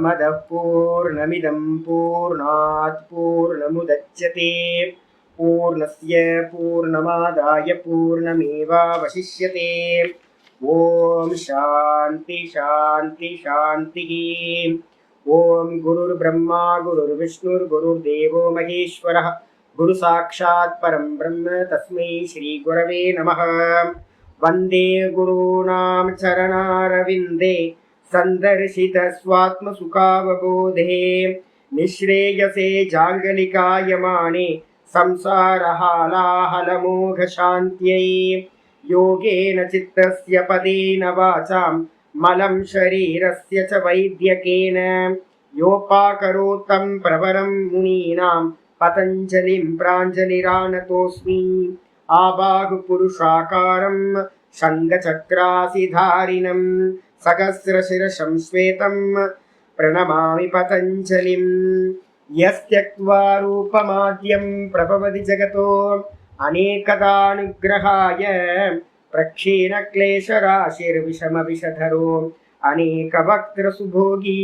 पूर्णमदः पूर्णमिदं पूर्णात् पूर्णमुदच्यते पूर्णस्य पूर्णमादाय पूर्णमेवावशिष्यते। ओम शांति शांति शांतिः। ओम गुरुर्ब्रह्मा गुरुर्विष्णुर्गुरुर्देवो महेश्वरः गुरु साक्षात् परं ब्रह्म तस्मै श्री गुरवे नमः। वंदे गुरूणां चरणारविन्दे संदर्शित स्वात्मसुखावबोधे निःश्रेयसे जाङ्गलिकायमाने संसारहालाहलमोघशान्त्यै योगेन चित्तस्य पदेन वाचां मलं शरीरस्य च वैद्यकेन योपाकरोतं प्रवरं मुनीनां पतञ्जलिं प्राञ्जलिरानतोऽस्मि। आबाहुपुरुषाकारं शङ्खचक्रासिधारिणं सहस्रशिरसं श्वेतं प्रणमामि पतञ्जलिं। यस्त्यक्त्वा रूपमाद्यं प्रभवति जगतो अनेकदानुग्रहाय प्रक्षीणक्लेशराशिर्विषमविषधरो अनेकवक्त्रसुभोगी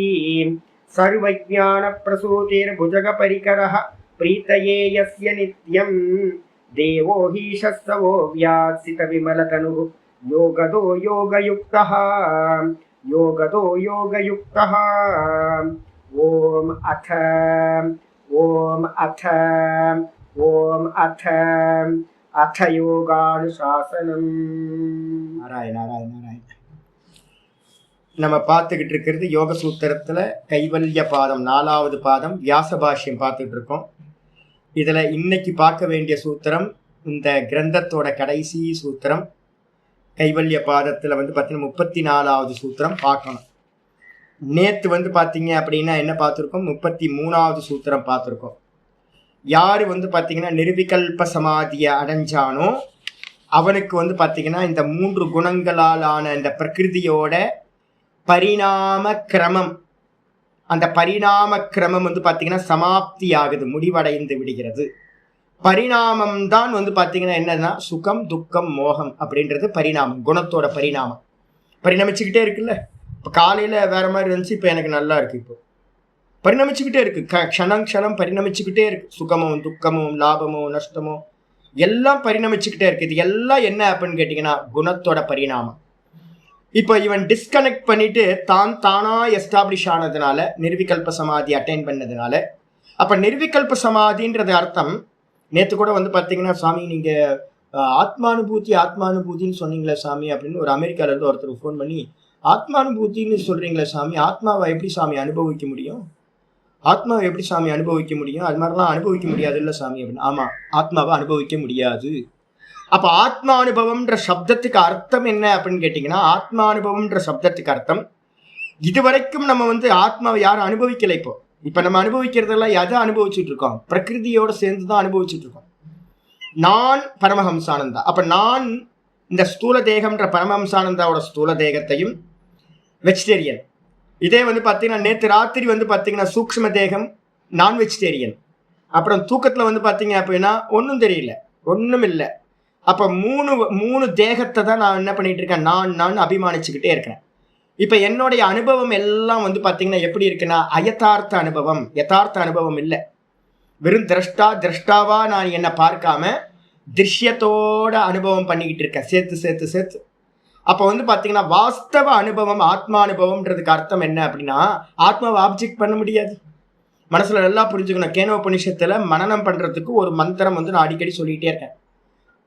सर्वज्ञानप्रसूतिर्भुजगपरिकरः प्रीतये यस्य नित्यं देवो हि शस्तवो व्यात्सितविमलतनुः योगदो योगयुक्तः योगदो योगयुक्तः। ओम अथ अथ योगानुशासनम्। नारायण नारायण नारायण। நம்ம பார்த்துக்கிட்டு இருக்கிறது யோக சூத்திரத்தில் கைவல்ய பாதம் 4வது பாதம் வியாச பாஷ்யம் பார்த்துட்டு இருக்கோம். இதில் இன்னைக்கு பார்க்க வேண்டிய சூத்திரம் இந்த கிரந்தத்தோட கடைசி சூத்திரம். கைவல்ய பாதத்தில் பார்த்தீங்கன்னா 34வது சூத்திரம் பார்க்கணும். நேற்று பார்த்தீங்க அப்படின்னா என்ன பார்த்துருக்கோம், 33வது சூத்திரம் பார்த்துருக்கோம். யார் பார்த்தீங்கன்னா நிர்விகல்ப சமாதியை அடைஞ்சானோ அவனுக்கு பார்த்தீங்கன்னா இந்த 3 குணங்களாலான இந்த பிரகிருதியோட பரிணாம கிரமம், அந்த பரிணாம கிரமம் பார்த்தீங்கன்னா சமாப்தி ஆகுது, முடிவடைந்து விடுகிறது. பரிணாமம் தான் பார்த்தீங்கன்னா என்னன்னா சுகம் துக்கம் மோகம் அப்படின்றது பரிணாமம், குணத்தோட பரிணாமம். பரிணமிச்சுக்கிட்டே இருக்குல்ல. இப்போ காலையில் வேற மாதிரி இருந்துச்சு, இப்போ எனக்கு நல்லா இருக்கு. இப்போ பரிணமிச்சுக்கிட்டே இருக்கு, க்ஷணம் க்ஷணம் பரிணமிச்சுக்கிட்டே இருக்கு. சுகமும் துக்கமும் லாபமும் நஷ்டமும் எல்லாம் பரிணமிச்சுக்கிட்டே இருக்கு. இது எல்லாம் என்ன அப்படின்னு கேட்டிங்கன்னா குணத்தோட பரிணாமம். இப்போ இவன் டிஸ்கனெக்ட் பண்ணிட்டு தானா எஸ்டாப்ளிஷ் ஆனதுனால, நிர்விகல்ப சமாதி அட்டைன் பண்ணதுனால, அப்போ நிர்விகல்ப சமாதின்றது அர்த்தம். நேற்று கூட பார்த்தீங்கன்னா சாமி நீங்கள் ஆத்மானுபூத்தின்னு சொன்னீங்களே சாமி அப்படின்னு ஒரு அமெரிக்காவிலேருந்து ஒருத்தர் ஃபோன் பண்ணி, ஆத்மானுபூத்தின்னு சொல்கிறீங்களே சாமி, ஆத்மாவை எப்படி சாமி அனுபவிக்க முடியும், ஆத்மாவை எப்படி சாமி அனுபவிக்க முடியும், அது மாதிரிலாம் அனுபவிக்க முடியாது இல்லை சாமி அப்படின்னு. ஆமாம், ஆத்மாவை அனுபவிக்க முடியாது. அப்போ ஆத்மானுபவம்ன்ற சப்தத்துக்கு அர்த்தம் என்ன அப்படின்னு கேட்டிங்கன்னா, ஆத்மானுபவம்ன்ற சப்தத்துக்கு அர்த்தம் இதுவரைக்கும் நம்ம ஆத்மாவை யாரும் அனுபவிக்கலை. இப்போ நம்ம அனுபவிக்கிறதெல்லாம் எதை அனுபவிச்சுட்டு இருக்கோம், பிரகிருதியோடு சேர்ந்து தான் அனுபவிச்சுட்டு இருக்கோம். நான் பரமஹம்சானந்தா. அப்போ நான் இந்த ஸ்தூல தேகம்ன்ற பரமஹம்சானந்தாவோட ஸ்தூல தேகத்தையும் வெஜிடேரியன். இதே பார்த்தீங்கன்னா நேற்று ராத்திரி பார்த்தீங்கன்னா சூக்ஷ்ம தேகம் நான் வெஜிடேரியன். அப்புறம் தூக்கத்தில் பார்த்தீங்க அப்படின்னா ஒன்றும் தெரியல, ஒன்றும் இல்லை. அப்போ மூணு தேகத்தை தான் நான் என்ன பண்ணிட்டு இருக்கேன், நான் அபிமானிச்சுக்கிட்டே இருக்கிறேன். இப்போ என்னுடைய அனுபவம் எல்லாம் பார்த்தீங்கன்னா எப்படி இருக்குன்னா அயதார்த்த அனுபவம், யதார்த்த அனுபவம் இல்லை. வெறும் திரஷ்டாவா நான் என்னை பார்க்காம திருஷ்யத்தோட அனுபவம் பண்ணிக்கிட்டு இருக்கேன், சேர்த்து. அப்போ பார்த்தீங்கன்னா வாஸ்தவ அனுபவம் ஆத்மானுபவம்ன்றதுக்கு அர்த்தம் என்ன அப்படின்னா, ஆத்மாவை ஆப்ஜெக்ட் பண்ண முடியாது. மனசுல நல்லா புரிஞ்சுக்கணும். கேனோபனிஷத்துல மனனம் பண்றதுக்கு ஒரு மந்திரம் நான் அடிக்கடி சொல்லிகிட்டே இருக்கேன்.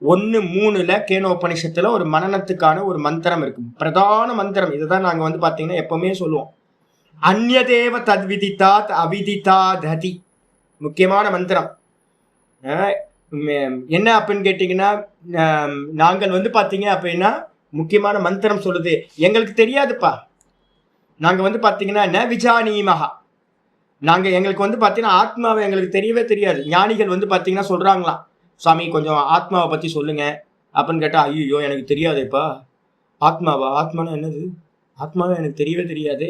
1:3 கேனோபனிஷத்துல ஒரு மனனத்துக்கான ஒரு மந்திரம் இருக்கு, பிரதான மந்திரம். இதுதான் நாங்கள் பார்த்தீங்கன்னா எப்பவுமே சொல்லுவோம், அந்யதேவ தத்விதிதாத் அவிதிதாததி. முக்கியமான மந்திரம் என்ன அப்படின்னு கேட்டிங்கன்னா, நாங்கள் பார்த்தீங்க அப்படின்னா முக்கியமான மந்திரம் சொல்லுது, எங்களுக்கு தெரியாதுப்பா. நாங்கள் பார்த்தீங்கன்னா ந விஜானீமஹா, நாங்கள் எங்களுக்கு பார்த்தீங்கன்னா ஆத்மாவை எங்களுக்கு தெரியவே தெரியாது. ஞானிகள் பார்த்தீங்கன்னா சொல்கிறாங்களாம், சாமி கொஞ்சம் ஆத்மாவை பற்றி சொல்லுங்க அப்படின்னு கேட்டால், ஐயோ எனக்கு தெரியாதேப்பா, ஆத்மானா என்னது, ஆத்மாவை எனக்கு தெரியவே தெரியாது,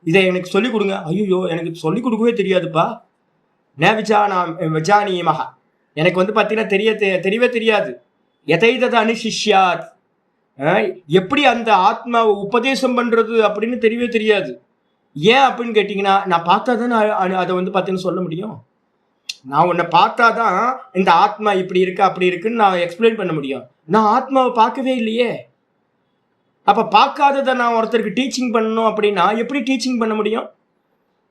இதை எனக்கு சொல்லிக் கொடுங்க. ஐயோ எனக்கு சொல்லிக் கொடுக்கவே தெரியாதுப்பா. ந விஜானீமஹா, எனக்கு பார்த்தீங்கன்னா தெரியவே தெரியாது. எதைதது அனுசிஷ்யாத், எப்படி அந்த ஆத்மாவை உபதேசம் பண்ணுறது அப்படின்னு தெரியவே தெரியாது. ஏன் அப்படின்னு கேட்டீங்கன்னா, நான் பார்த்தா தானே அதை வந்து பார்த்தீங்கன்னா சொல்ல முடியும். நான் உன்னை பார்த்தாதான் இந்த ஆத்மா இப்படி இருக்கு அப்படி இருக்குன்னு நான் எக்ஸ்பிளைன் பண்ண முடியும். நான் ஆத்மாவை பார்க்கவே இல்லையே. அப்ப பார்க்காததை நான் ஒருத்தருக்கு டீச்சிங் பண்ணணும் அப்படின்னா எப்படி டீச்சிங் பண்ண முடியும்?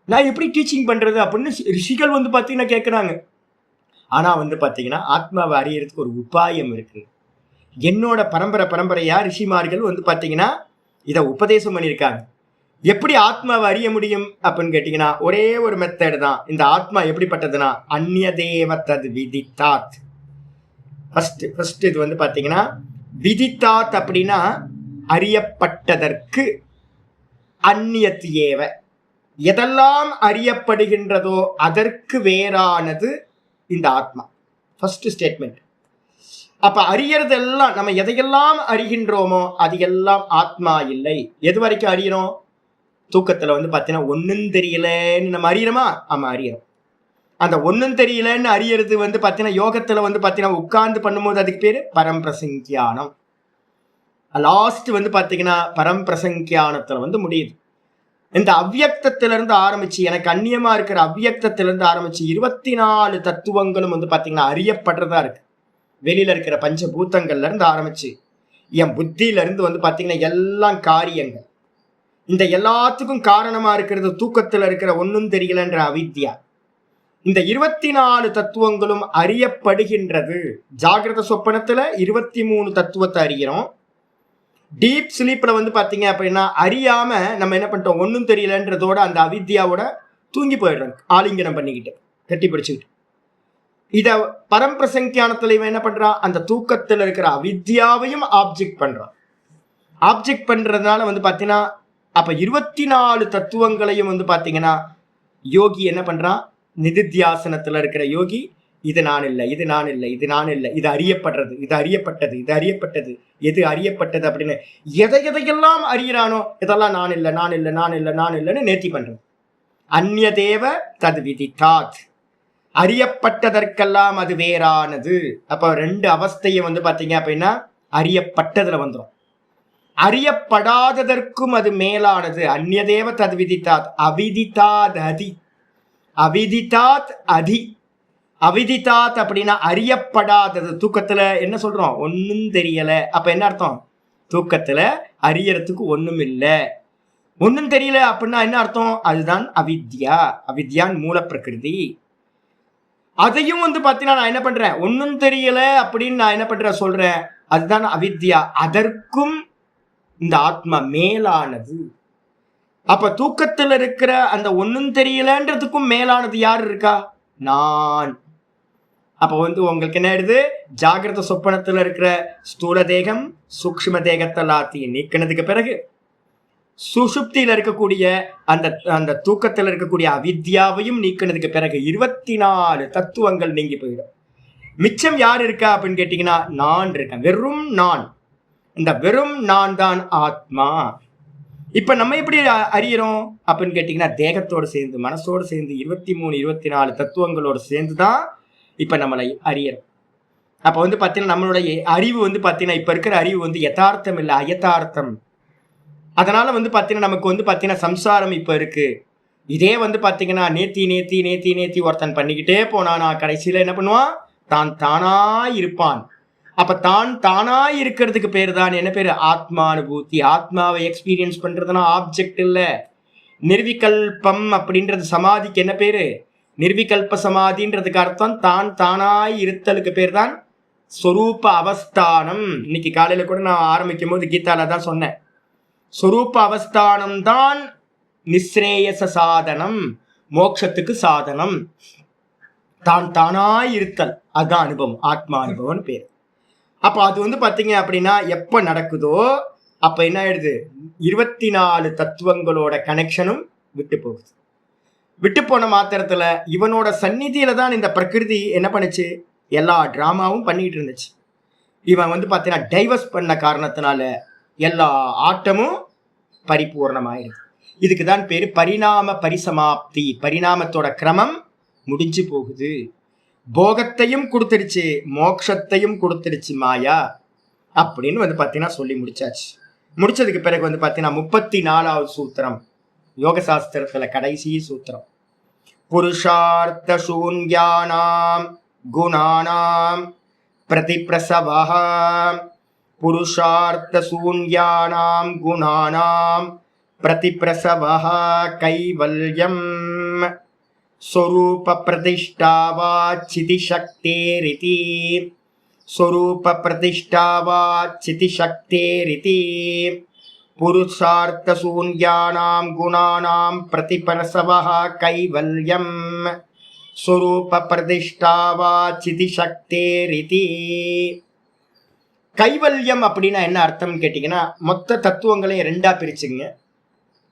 நான் எப்படி டீச்சிங் பண்றது அப்படின்னு ரிஷிகள் வந்து பார்த்தீங்கன்னா கேட்குறாங்க. ஆனா வந்து பார்த்தீங்கன்னா ஆத்மாவை அறியறதுக்கு ஒரு உபாயம் இருக்கு. என்னோட பரம்பரையா ரிஷிமார்கள் வந்து பார்த்தீங்கன்னா இதை உபதேசம் பண்ணியிருக்காங்க. எப்படி ஆத்மாவை அறிய முடியும் அப்படின்னு கேட்டீங்கன்னா ஒரே ஒரு மெத்தட் தான். இந்த ஆத்மா எப்படிப்பட்டதுன்னா அந்நியதேவ தத் விதித்தாத். ஃபர்ஸ்ட் இது வந்து பார்த்தீங்கன்னா விதித்தாத் அப்படின்னா அறியப்பட்டதற்கு, அந்நியத் ஏவ எதெல்லாம் அறியப்படுகின்றதோ அதற்கு வேறானது இந்த ஆத்மா. First statement. அப்ப அறியறதெல்லாம் நம்ம எதையெல்லாம் அறிகின்றோமோ அது எல்லாம் ஆத்மா இல்லை. எது வரைக்கும் அறியறோம்? தூக்கத்துல வந்து பார்த்தீங்கன்னா ஒன்னும் தெரியலன்னு நம்ம அறியறோமா? ஆமா அறியறோம். அந்த ஒன்னும் தெரியலன்னு அறியறது வந்து பார்த்தீங்கன்னா யோகத்துல வந்து பார்த்தீங்கன்னா உட்கார்ந்து பண்ணும்போது அதுக்கு பேரு பரம்பிரசங்கியானம். லாஸ்ட் வந்து பார்த்தீங்கன்னா பரம்பிரசங்கியானத்துல வந்து முடியுது. இந்த அவ்வியக்தத்திலிருந்து ஆரம்பிச்சு எனக்கு அந்நியமா இருக்கிற அவ்வியக்தத்திலிருந்து ஆரம்பிச்சு 24 தத்துவங்களும் வந்து பார்த்தீங்கன்னா அறியப்படுறதா இருக்கு. வெளியில இருக்கிற பஞ்சபூத்தங்கள்ல இருந்து ஆரம்பிச்சு என் புத்தியில இருந்து வந்து பார்த்தீங்கன்னா எல்லாம் காரியங்கள். இந்த எல்லாத்துக்கும் காரணமா இருக்கிறது தூக்கத்துல இருக்கிற ஒன்னும் தெரியலன்ற அவித்யா. இந்த 24 தத்துவங்களும் அறியப்படுகின்றது. ஜாகிரத சொப்பனத்துல 23 தத்துவத்தை அறிகிறோம். டீப் ஸ்லீப்ல வந்து பாத்தீங்க அப்படின்னா அறியாம நம்ம என்ன பண்ணிட்டோம், ஒன்னும் தெரியலன்றதோட அந்த அவித்யாவோட தூங்கி போயிடுறோம், ஆலிங்கனம் பண்ணிக்கிட்டு கட்டி பிடிச்சுக்கிட்டு. இத பரம்பிரசங்கியானத்துல இவன் என்ன பண்றான், அந்த தூக்கத்துல இருக்கிற அவித்யாவையும் ஆப்ஜெக்ட் பண்றான். ஆப்ஜெக்ட் பண்றதுனால வந்து பாத்தீங்கன்னா அப்ப 24 தத்துவங்களையும் வந்து பாத்தீங்கன்னா யோகி என்ன பண்றான், நிதித்தியாசனத்துல இருக்கிற யோகி இது நான் இல்லை, இது நான் இல்லை, இது நான் இல்லை, இது அறியப்படுறது, இது அறியப்பட்டது, இது அறியப்பட்டது, எது அறியப்பட்டது அப்படின்னு எதையெல்லாம் அறியறானோ இதெல்லாம் நான் இல்லை, நான் இல்லை, நான் இல்லை, நான் இல்லைன்னு நேர்த்தி பண்றது. அந்நியதேவ தத் விதித்தாத். அறியப்பட்டதற்கெல்லாம் அது வேறானது. அப்ப 2 அவஸ்தையை வந்து பாத்தீங்க அப்படின்னா அறியப்பட்டதுல வந்துடும். அறியப்படாததற்கும் அது மேலானது. அந்நியதேவ தத் விதித்தாத். அவிதித்தாத் அதி. அவிதித்தாத் அதி. அவிதித்தாத் அப்படின்னா அறியப்படாதது. தூக்கத்துல என்ன சொல்றோம், ஒன்னும் தெரியல. அப்ப என்ன அர்த்தம், தூக்கத்துல அறியறதுக்கு ஒண்ணும் இல்லை. ஒன்னும் தெரியல அப்படின்னா என்ன அர்த்தம், அதுதான் அவித்யா. அவித்யான் மூல பிரகிருதி. அதையும் வந்து பாத்தீங்கன்னா நான் என்ன பண்றேன், ஒன்னும் தெரியல அப்படின்னு நான் என்ன பண்றேன் சொல்றேன், அதுதான் அவித்யா. அதற்கும் இந்த ஆத்மா மேலானது. அப்ப தூக்கத்துல இருக்கிற அந்த ஒன்னும் தெரியலன்றதுக்கும் மேலானது யார் இருக்கா, நான். அப்ப வந்து உங்களுக்கு என்ன ஆயிடுது, ஜாகிரத சொப்பனத்துல இருக்கிற ஸ்தூல தேகம் சூக்ஷ்ம தேகத்தை எல்லாத்தையும் நீக்கினதுக்கு பிறகு சுஷுப்தியில இருக்கக்கூடிய அந்த அந்த தூக்கத்துல இருக்கக்கூடிய அவித்யாவையும் நீக்கினதுக்கு பிறகு 24 தத்துவங்கள் நீங்கி போயிடும். மிச்சம் யார் இருக்கா அப்படின்னு கேட்டீங்கன்னா நான் இருக்கேன், வெறும் நான். இந்த வெறும் நான் தான் ஆத்மா. இப்ப நம்ம எப்படி அறியறோம் அப்படின்னு கேட்டீங்கன்னா தேகத்தோடு சேர்ந்து மனசோடு சேர்ந்து 23 24 தத்துவங்களோடு சேர்ந்துதான் இப்ப நம்மளை அறியறோம். அப்ப வந்து பாத்தீங்கன்னா நம்மளுடைய அறிவு வந்து பாத்தீங்கன்னா இப்ப இருக்கிற அறிவு வந்து யதார்த்தம் இல்லை, அயதார்த்தம். அதனால வந்து பாத்தீங்கன்னா நமக்கு வந்து பாத்தீங்கன்னா சம்சாரம் இப்ப இருக்கு. இதே வந்து பாத்தீங்கன்னா நேத்தி நேத்தி நேத்தி நேத்தி ஒருத்தன் பண்ணிக்கிட்டே போனானா கடைசியில என்ன பண்ணுவான், தான் தானா இருப்பான். அப்ப தான் தானா இருக்கிறதுக்கு பேரு தான் என்ன பேரு, ஆத்மானுபூதி. ஆத்மாவை எக்ஸ்பீரியன்ஸ் பண்றதுனா ஆப்ஜெக்ட் இல்ல. நிர்விகல்பம் அப்படின்றது சமாதிக்கு என்ன பேரு, நிர்விகல்ப சமாதின்றதுக்கு அர்த்தம் தான் தானாய் இருத்தலுக்கு பேர் தான் ஸ்வரூப அவஸ்தானம். இன்னைக்கு காலையில கூட நான் ஆரம்பிக்கும் போது கீதால தான் சொன்னேன், ஸ்வரூப அவஸ்தானம் தான் நிஸ்ரேயச சாதனம், மோட்சத்துக்கு சாதனம். தான் தானாய் இருத்தல் அதுதான் அனுபவம், ஆத்மா அனுபவம் பேர். அப்ப அது வந்து பாத்தீங்க அப்படின்னா எப்ப நடக்குதோ அப்ப என்ன ஆயிடுது, 24 தத்துவங்களோட கனெக்ஷனும் விட்டு போகுது. விட்டு போன மாத்திரத்துல இவனோட சந்நிதியில தான் இந்த பிரகிருதி என்ன பண்ணுச்சு, எல்லா டிராமாவும் பண்ணிட்டு இருந்துச்சு. இவன் வந்து பாத்தீங்கன்னா டைவர்ஸ் பண்ண காரணத்தினால எல்லா ஆட்டமும் பரிபூர்ணமாயிடுது. இதுக்கு தான் பேரு பரிணாம பரிசமாப்தி. பரிணாமத்தோட கிரமம் முடிஞ்சு போகுது. போகத்தையும் கொடுத்துடுச்சு, மோட்சத்தையும் கொடுத்துடுச்சு மாயா அப்படின்னு வந்து பாத்தீங்கன்னா சொல்லி முடிச்சாச்சு. முடிச்சதுக்கு பிறகு வந்து பாத்தீங்கன்னா 34வது சூத்திரம் யோக சாஸ்திரத்துல கடைசி சூத்திரம். புருஷார்த்த சூன்யானாம் குணானாம் பிரதிப்ரசவஹ. புருஷார்த்த சூன்யானாம் குணானாம் பிரதிப்ரசவஹ கைவல்யம் ஸ்வரூப பிரதிஷ்டாவா சிதிசக்தேரிதி. ஸ்வரூப பிரதிஷ்டாவா சிதிசக்தேரிதி. புருஷார்த்த சூன்யானாம் குணானாம் பிரதிபரசவஹ கைவல்யம் ஸ்வரூப பிரதிஷ்டாவா சிதிசக்தேரிதி. கைவல்யம் அப்படின்னா என்ன அர்த்தம்னு கேட்டீங்கன்னா, மொத்த தத்துவங்களையும் ரெண்டா பிரிச்சுங்க.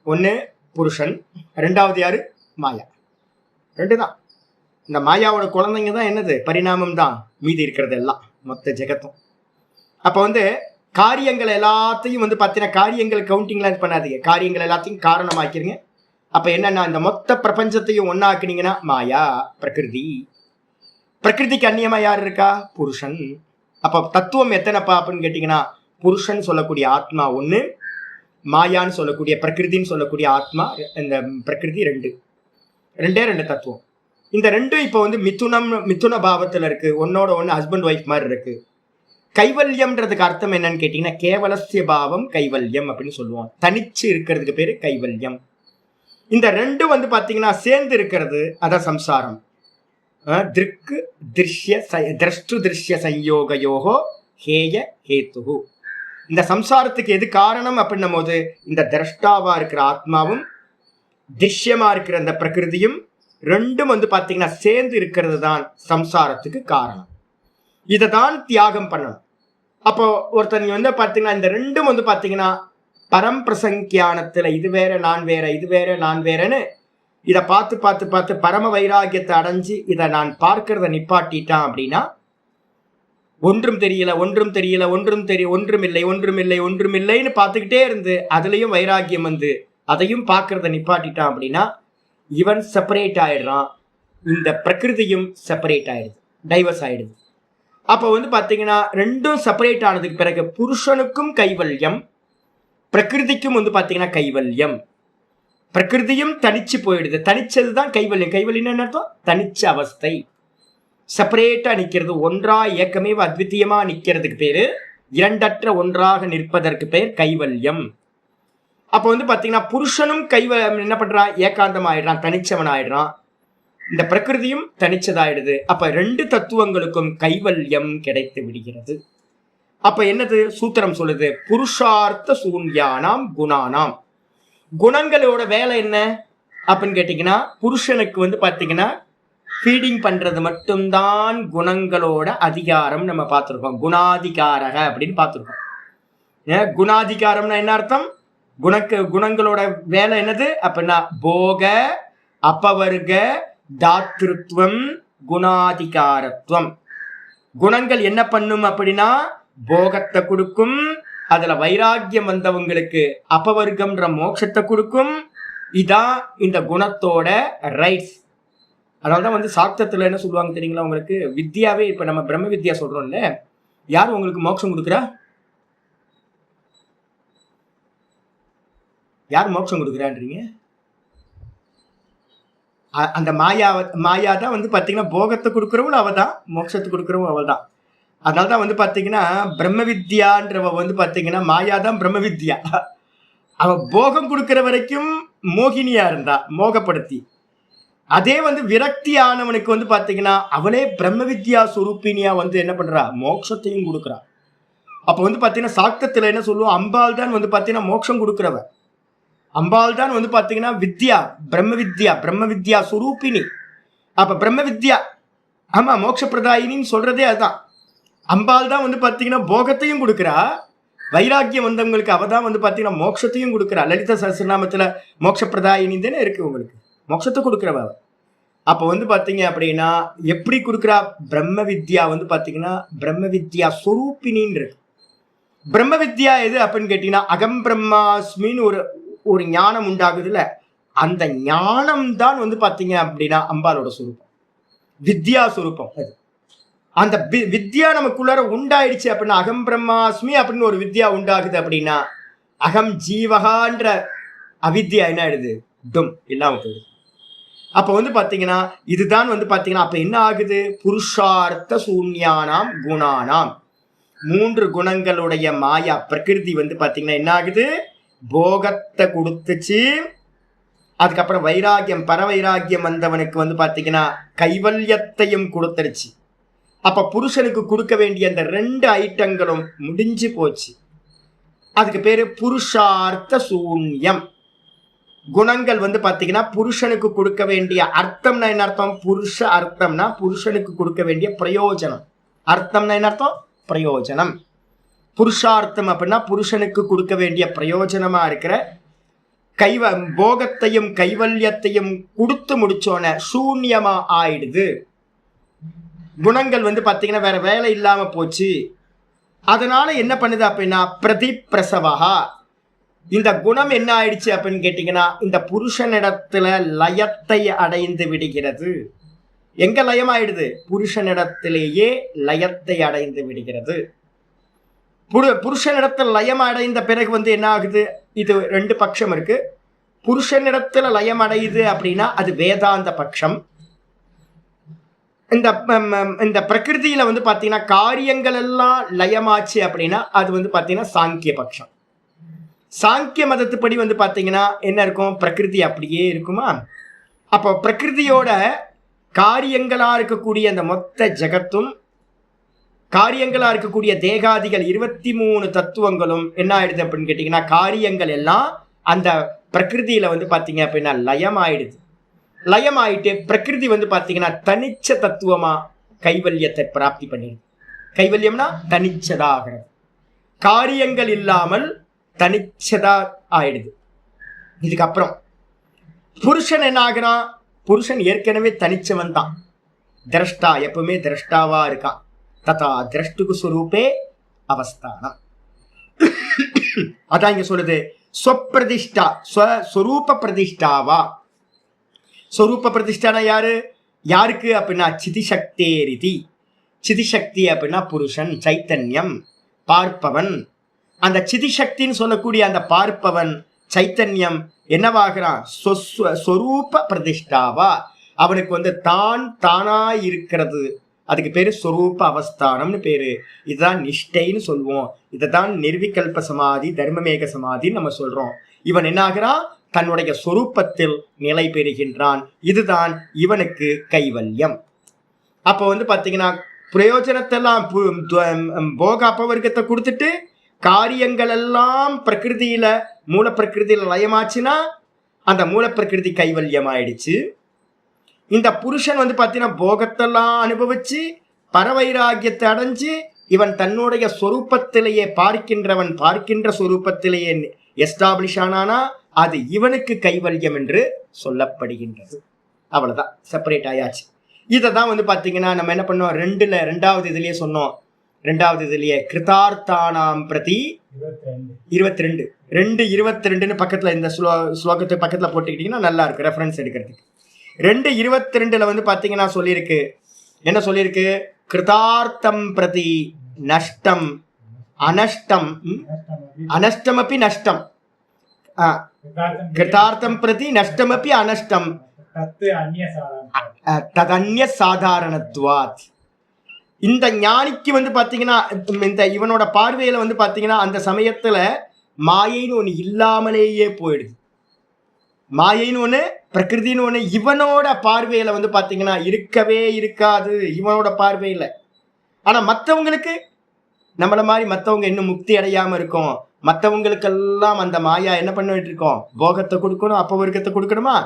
ஒன்று புருஷன், ரெண்டாவது யாரு? மாயா. ரெண்டு தான். இந்த மாயாவோட குழந்தைங்க தான் என்னது? பரிணாமம் தான். மீதி இருக்கிறது எல்லாம் மொத்த ஜெகத்தும். அப்போ காரியங்கள் எல்லாத்தையும் பார்த்தீங்கன்னா, காரியங்கள் கவுண்டிங்லாம் பண்ணாதீங்க. காரியங்கள் எல்லாத்தையும் காரணமாக்கிறீங்க. அப்போ என்னன்னா, இந்த மொத்த பிரபஞ்சத்தையும் ஒன்னாக்குனீங்கன்னா மாயா பிரகிருதி. பிரகிருதிக்கு அந்நியமா யார் இருக்கா? புருஷன். அப்போ தத்துவம் எத்தனைப்பா அப்படின்னு கேட்டீங்கன்னா, புருஷன் சொல்லக்கூடிய ஆத்மா ஒன்று, மாயான்னு சொல்லக்கூடிய பிரகிருதின்னு சொல்லக்கூடிய ஆத்மா, இந்த பிரகிருதி ரெண்டு தத்துவம். இந்த ரெண்டும் இப்போ மிதுன பாவத்தில் இருக்கு. ஒன்னோட ஒன்று ஹஸ்பண்ட் ஒய்ஃப் மாதிரி இருக்கு. கைவல்யம்ன்றதுக்கு அர்த்தம் என்னன்னு கேட்டீங்கன்னா, கேவலசிய பாவம் கைவல்யம் அப்படின்னு சொல்லுவோம். தனிச்சு இருக்கிறதுக்கு பேரு கைவல்யம். இந்த ரெண்டும் பாத்தீங்கன்னா சேர்ந்து இருக்கிறது, அதான் சம்சாரம். திருக்கு திருஷ்ய திரஷ்டு திருஷ்ய சயோகயோகோ ஹேய ஹேத்து. இந்த சம்சாரத்துக்கு எது காரணம் அப்படின்னும் போது, இந்த திரஷ்டாவா இருக்கிற ஆத்மாவும் திருஷ்யமா இருக்கிற அந்த பிரகிருதியும் ரெண்டும் பாத்தீங்கன்னா சேர்ந்து இருக்கிறது தான் சம்சாரத்துக்கு காரணம். இதை தான் தியாகம் பண்ணணும். அப்போ ஒருத்தன் பாத்தீங்கன்னா இந்த ரெண்டும் பாத்தீங்கன்னா பரம்பிரசங்கியானத்துல இது வேற நான் வேற, இது வேற நான் வேறன்னு இதை பார்த்து பார்த்து பார்த்து பரம வைராகியத்தை அடைஞ்சு இதை நான் பார்க்கறத நிப்பாட்டிட்டான் அப்படின்னா, ஒன்றும் தெரியல ஒன்றும் தெரியல ஒன்றுமில்லைன்னு பார்த்துக்கிட்டே இருந்து அதுலயும் வைராகியம் அதையும் பார்க்கறத நிப்பாட்டிட்டான் அப்படின்னா, இவன் செப்பரேட் ஆயிடுறான். இந்த பிரகிருதியும் செப்பரேட் ஆயிடுது, டைவர்ஸ் ஆயிடுது. அப்போ பாத்தீங்கன்னா ரெண்டும் செப்பரேட் ஆனதுக்கு பிறகு புருஷனுக்கும் கைவல்யம், பிரகிருதிக்கும் பாத்தீங்கன்னா கைவல்யம். பிரகிருதியும் தனிச்சு போயிடுது. தனிச்சதுதான் கைவல்யம். கைவல்யம் என்ன அர்த்தம்? தனிச்ச அவஸ்தை, செப்பரேட்டா நிக்கிறது. ஒன்றா ஏக்கமே அத்விதீயமா நிக்கிறதுக்கு பேரு, இரண்டற்ற ஒன்றாக நிற்பதற்கு பேர் கைவல்யம். அப்போ பாத்தீங்கன்னா புருஷனும் என்ன பண்றான்? ஏகாந்தம் ஆயிடுறான், தனிச்சவன் ஆயிடுறான். இந்த பிரகிருதியும் தனிச்சதாயிடுது. அப்ப ரெண்டு தத்துவங்களுக்கும் கைவல்யம் கிடைத்து விடுகிறது. அப்ப என்னது சூத்திரம் சொல்லுது? புருஷார்த்த சூன்யானாம் குணானாம். குணங்களோட வேலை என்ன அப்படின்னு கேட்டீங்கன்னா, புருஷனுக்கு பாத்தீங்கன்னா ஃபீடிங் பண்றது மட்டும்தான் குணங்களோட அதிகாரம். நம்ம பார்த்துருக்கோம் குணாதிகாரக அப்படின்னு பார்த்துருக்கோம். குணாதிகாரம்னா என்ன அர்த்தம்? குணங்களோட வேலை என்னது அப்படின்னா, போக அபவர்க தாத்ருத்வம் குணாதிகாரத்துவம். குணங்கள் என்ன பண்ணும் அப்படின்னா, போகத்தை கொடுக்கும், அதுல வைராக்கியம் வந்தவங்களுக்கு அபவர்க்கம்ன்ற மோட்சத்தை கொடுக்கும். இதான் இந்த குணத்தோட ரைட்ஸ். அதனாலதான் சாக்தத்துல என்ன சொல்லுவாங்க தெரியுங்களா உங்களுக்கு? வித்யாவே இப்ப நம்ம பிரம்ம வித்யா சொல்றோம்ல, யார் உங்களுக்கு மோட்சம் கொடுக்குறா? யார் மோட்சம் கொடுக்குறான்றீங்க? அந்த மாயா தான் பாத்தீங்கன்னா போகத்தை கொடுக்குறவங்களும் அவ தான், மோட்சத்தை கொடுக்குறவங்க அவள் தான். அதனால்தான் பாத்தீங்கன்னா பிரம்ம வித்யான்றவ பாத்தீங்கன்னா மாயா தான் பிரம்ம வித்யா. அவ போகம் கொடுக்கிற வரைக்கும் மோகினியா இருந்தா, மோகப்படுத்தி. அதே விரக்தி ஆனவனுக்கு பாத்தீங்கன்னா அவளே பிரம்ம வித்யா சுரூபினியா என்ன பண்றா? மோட்சத்தையும் கொடுக்குறா. அப்ப பாத்தீங்கன்னா சாக்தத்துல என்ன சொல்லுவோம்? அம்பாள் தான் பாத்தீங்கன்னா மோட்சம் கொடுக்குறவ. அம்பாள் தான் பாத்தீங்கன்னா வித்யா, பிரம்ம வித்யா சுரூபினி. அப்ப பிரம்ம வித்யா, ஆமா, மோட்ச பிரதாயினின்னு சொல்றதே அதுதான். அம்பாள் தான் பாத்தீங்கன்னா போகத்தையும் கொடுக்குறா, வைராக்கியம் வந்தவங்களுக்கு அவ தான் பாத்தீங்கன்னா மோட்சத்தையும் கொடுக்குறா. லலிதா சஹஸ்ரநாமத்துல மோட்ச பிரதாயினி தானே இருக்கு, உங்களுக்கு மோட்சத்தை கொடுக்குறவ. அப்ப பாத்தீங்க அப்படின்னா எப்படி கொடுக்குறா? பிரம்ம வித்யா பாத்தீங்கன்னா பிரம்ம வித்யா ஸ்வரூபினின்னு இருக்கு. பிரம்ம வித்யா எது அப்படின்னு கேட்டீங்கன்னா, அகம் பிரம்மாஸ்மின்னு ஒரு ஞானம் உண்டாகுதுல்ல, அந்த ஞானம் தான் பாத்தீங்க அப்படின்னா அம்பாலோட சுரூபம், வித்யா சுரூபம். அது அந்த வித்யா நமக்குள்ளார உண்டாயிடுச்சு அப்படின்னா, அகம் பிரம்மாஸ்மி அப்படின்னு ஒரு வித்யா உண்டாகுது அப்படின்னா, அகம் ஜீவகான்ற அவித்யா என்ன ஆயிடுது? டும் இல்லாம போயிடுது. அப்ப வந்து பாத்தீங்கன்னா இதுதான் வந்து பாத்தீங்கன்னா அப்ப என்ன ஆகுது? புருஷார்த்த சூன்யானாம் குணானாம், 3 குணங்களுடைய மாயா பிரகிருதி வந்து பாத்தீங்கன்னா என்ன ஆகுது? போகத்தை கொடுத்துச்சு. அதுக்கப்புறம் வைராகியம் பரவைராகியம் வந்தவனுக்கு வந்து பாத்தீங்கன்னா கைவல்யத்தையும் கொடுத்துருச்சு. அப்ப புருஷனுக்கு கொடுக்க வேண்டிய அந்த 2 ஐட்டங்களும் முடிஞ்சு போச்சு. அதுக்கு பேரு புருஷார்த்த சூன்யம். குணங்கள் வந்து பாத்தீங்கன்னா புருஷனுக்கு கொடுக்க வேண்டிய அர்த்தம்னா என்ன அர்த்தம்? புருஷ அர்த்தம்னா புருஷனுக்கு கொடுக்க வேண்டிய பிரயோஜனம். அர்த்தம்னா என்ன அர்த்தம்? பிரயோஜனம். புருஷார்த்தம் அப்படின்னா புருஷனுக்கு கொடுக்க வேண்டிய பிரயோஜனமா இருக்கிற போகத்தையும் கைவல்யத்தையும் கொடுத்து முடிச்சோன சூன்யமா ஆயிடுது. குணங்கள் வந்து பாத்தீங்கன்னா வேற வேலை இல்லாம போச்சு. அதனால என்ன பண்ணுது அப்படின்னா பிரதிப்பிரசவா, இந்த குணம் என்ன ஆயிடுச்சு அப்படின்னு கேட்டீங்கன்னா இந்த புருஷனிடத்துல லயத்தை அடைந்து விடுகிறது. எங்க லயம் ஆயிடுது? புருஷனிடத்திலேயே லயத்தை அடைந்து விடுகிறது. புருஷனிடத்தில் லயம் அடைந்த பிறகு வந்து என்ன ஆகுது? இது 2 பட்சம் இருக்கு. புருஷனிடத்துல லயம் அடையுது அப்படின்னா அது வேதாந்த பட்சம். இந்த பிரகிருதியில வந்து பாத்தீங்கன்னா காரியங்கள் எல்லாம் லயமாச்சு அப்படின்னா அது வந்து பாத்தீங்கன்னா சாங்கிய பட்சம். சாங்கிய மதத்துப்படி வந்து பாத்தீங்கன்னா என்ன இருக்கும்? பிரகிருதி அப்படியே இருக்குமா? அப்போ பிரகிருதியோட காரியங்களா இருக்கக்கூடிய அந்த மொத்த ஜெகத்தும் காரியங்களா இருக்கக்கூடிய தேகாதிகள் 23 தத்துவங்களும் என்ன ஆயிடுது அப்படின்னு கேட்டீங்கன்னா காரியங்கள் எல்லாம் அந்த பிரகிருதியில வந்து பாத்தீங்க அப்படின்னா லயம் ஆயிடுது. லயம் ஆயிட்டு பிரகிருதி வந்து பாத்தீங்கன்னா தனிச்ச தத்துவமா கைவல்யத்தை பிராப்தி பண்ணிடுது. கைவல்யம்னா தனிச்சதா ஆகிறது. காரியங்கள் இல்லாமல் தனிச்சதா ஆயிடுது. இதுக்கப்புறம் புருஷன் என்ன ஆகிறான்? புருஷன் ஏற்கனவே தனிச்சவன் தான். திரஷ்டா எப்பவுமே திரஷ்டாவா இருக்கான். ததா திரஷ்டுகு ஸ்வரூபே அவஸ்தானம். அதான் இங்க சொல்லுது ஸ்வப்பிரதிஷ்டா ஸ்வரூப பிரதிஷ்டாவா. ஸ்வரூப பிரதிஷ்டானா யாரு? யாருக்கு அப்படின்னா சிதிசக்தேரிதி. சிதிசக்தி அப்படின்னா புருஷன், சைத்தன்யம், பார்ப்பவன். அந்த சிதிசக்தின்னு சொல்லக்கூடிய அந்த பார்ப்பவன் சைத்தன்யம் என்னவாகிறான்? ஸ்வரூப பிரதிஷ்டாவா. அவனுக்கு வந்து தானாய் இருக்கிறது. அதுக்கு பேரு ஸ்வரூப அவஸ்தானம்னு பேரு. இதுதான் நிஷ்டைன்னு சொல்லுவோம். இதைதான் நிர்விகல்ப சமாதி, தர்மமேக சமாதின்னு நம்ம சொல்றோம். இவன் என்ன ஆகிறான்? தன்னுடைய சொரூபத்தில் நிலை பெறுகின்றான். இதுதான் இவனுக்கு கைவல்யம். அப்போ வந்து பாத்தீங்கன்னா பிரயோஜனத்தெல்லாம் போக அபவர்க்கத்தை கொடுத்துட்டு காரியங்கள் எல்லாம் பிரகிருதியில மூல பிரகிருதியில லயமாச்சுன்னா அந்த மூல பிரகிருதி கைவல்யம் ஆயிடுச்சு. இந்த புருஷன் வந்து பாத்தீங்கன்னா போகத்தெல்லாம் அனுபவிச்சு பரவைராகியத்தை அடைஞ்சு இவன் தன்னுடைய சொரூபத்திலேயே பார்க்கின்றவன் பார்க்கின்ற சொரூபத்திலேயே எஸ்டாப்ளிஷ் ஆனானா அது இவனுக்கு கைவல்யம் என்று சொல்லப்படுகின்றது. அவ்வளவுதான், செப்பரேட் ஆயாச்சு. இதை தான் வந்து பாத்தீங்கன்னா நம்ம என்ன பண்ணோம்? 2வது இதுலயே சொன்னோம். 2வது இதுலயே கிருதார்த்தானாம் பிரதி 22 2:22 பக்கத்துல இந்த ஸ்லோகத்தை பக்கத்துல போட்டுக்கிட்டீங்கன்னா நல்லா இருக்கு ரெஃபரன்ஸ் எடுக்கிறதுக்கு. 2:22 வந்து பாத்தீங்கன்னா சொல்லியிருக்கு. என்ன சொல்லியிருக்கு? கிருதார்த்தம் பிரதி நஷ்டம் அனஷ்டம் அனஷ்டமப்பி நஷ்டம். கிருதார்த்தம் பிரதி நஷ்டமப்பி அனஷ்டம் ததன்ய சாதாரணத்துவாத். இந்த ஞானிக்கு வந்து பாத்தீங்கன்னா இந்த இவனோட பார்வையில வந்து பாத்தீங்கன்னா அந்த சமயத்துல மாயைன்னு ஒண்ணு இல்லாமலேயே போயிடுது. மாயைன்னு ஒண்ணு, பிரகிருதின்னு ஒண்ணு இவனோட பார்வையில வந்து பாத்தீங்கன்னா இருக்கவே இருக்காது இவனோட பார்வையில. ஆனா மற்றவங்களுக்கு நம்மள மாதிரி மற்றவங்க இன்னும் முக்தி அடையாம இருக்கும். மற்றவங்களுக்கெல்லாம் அந்த மாயா என்ன பண்ணிட்டு இருக்கோம்? போகத்தை கொடுக்கணும், அப்பவர்க்கத்தை கொடுக்கணுமா?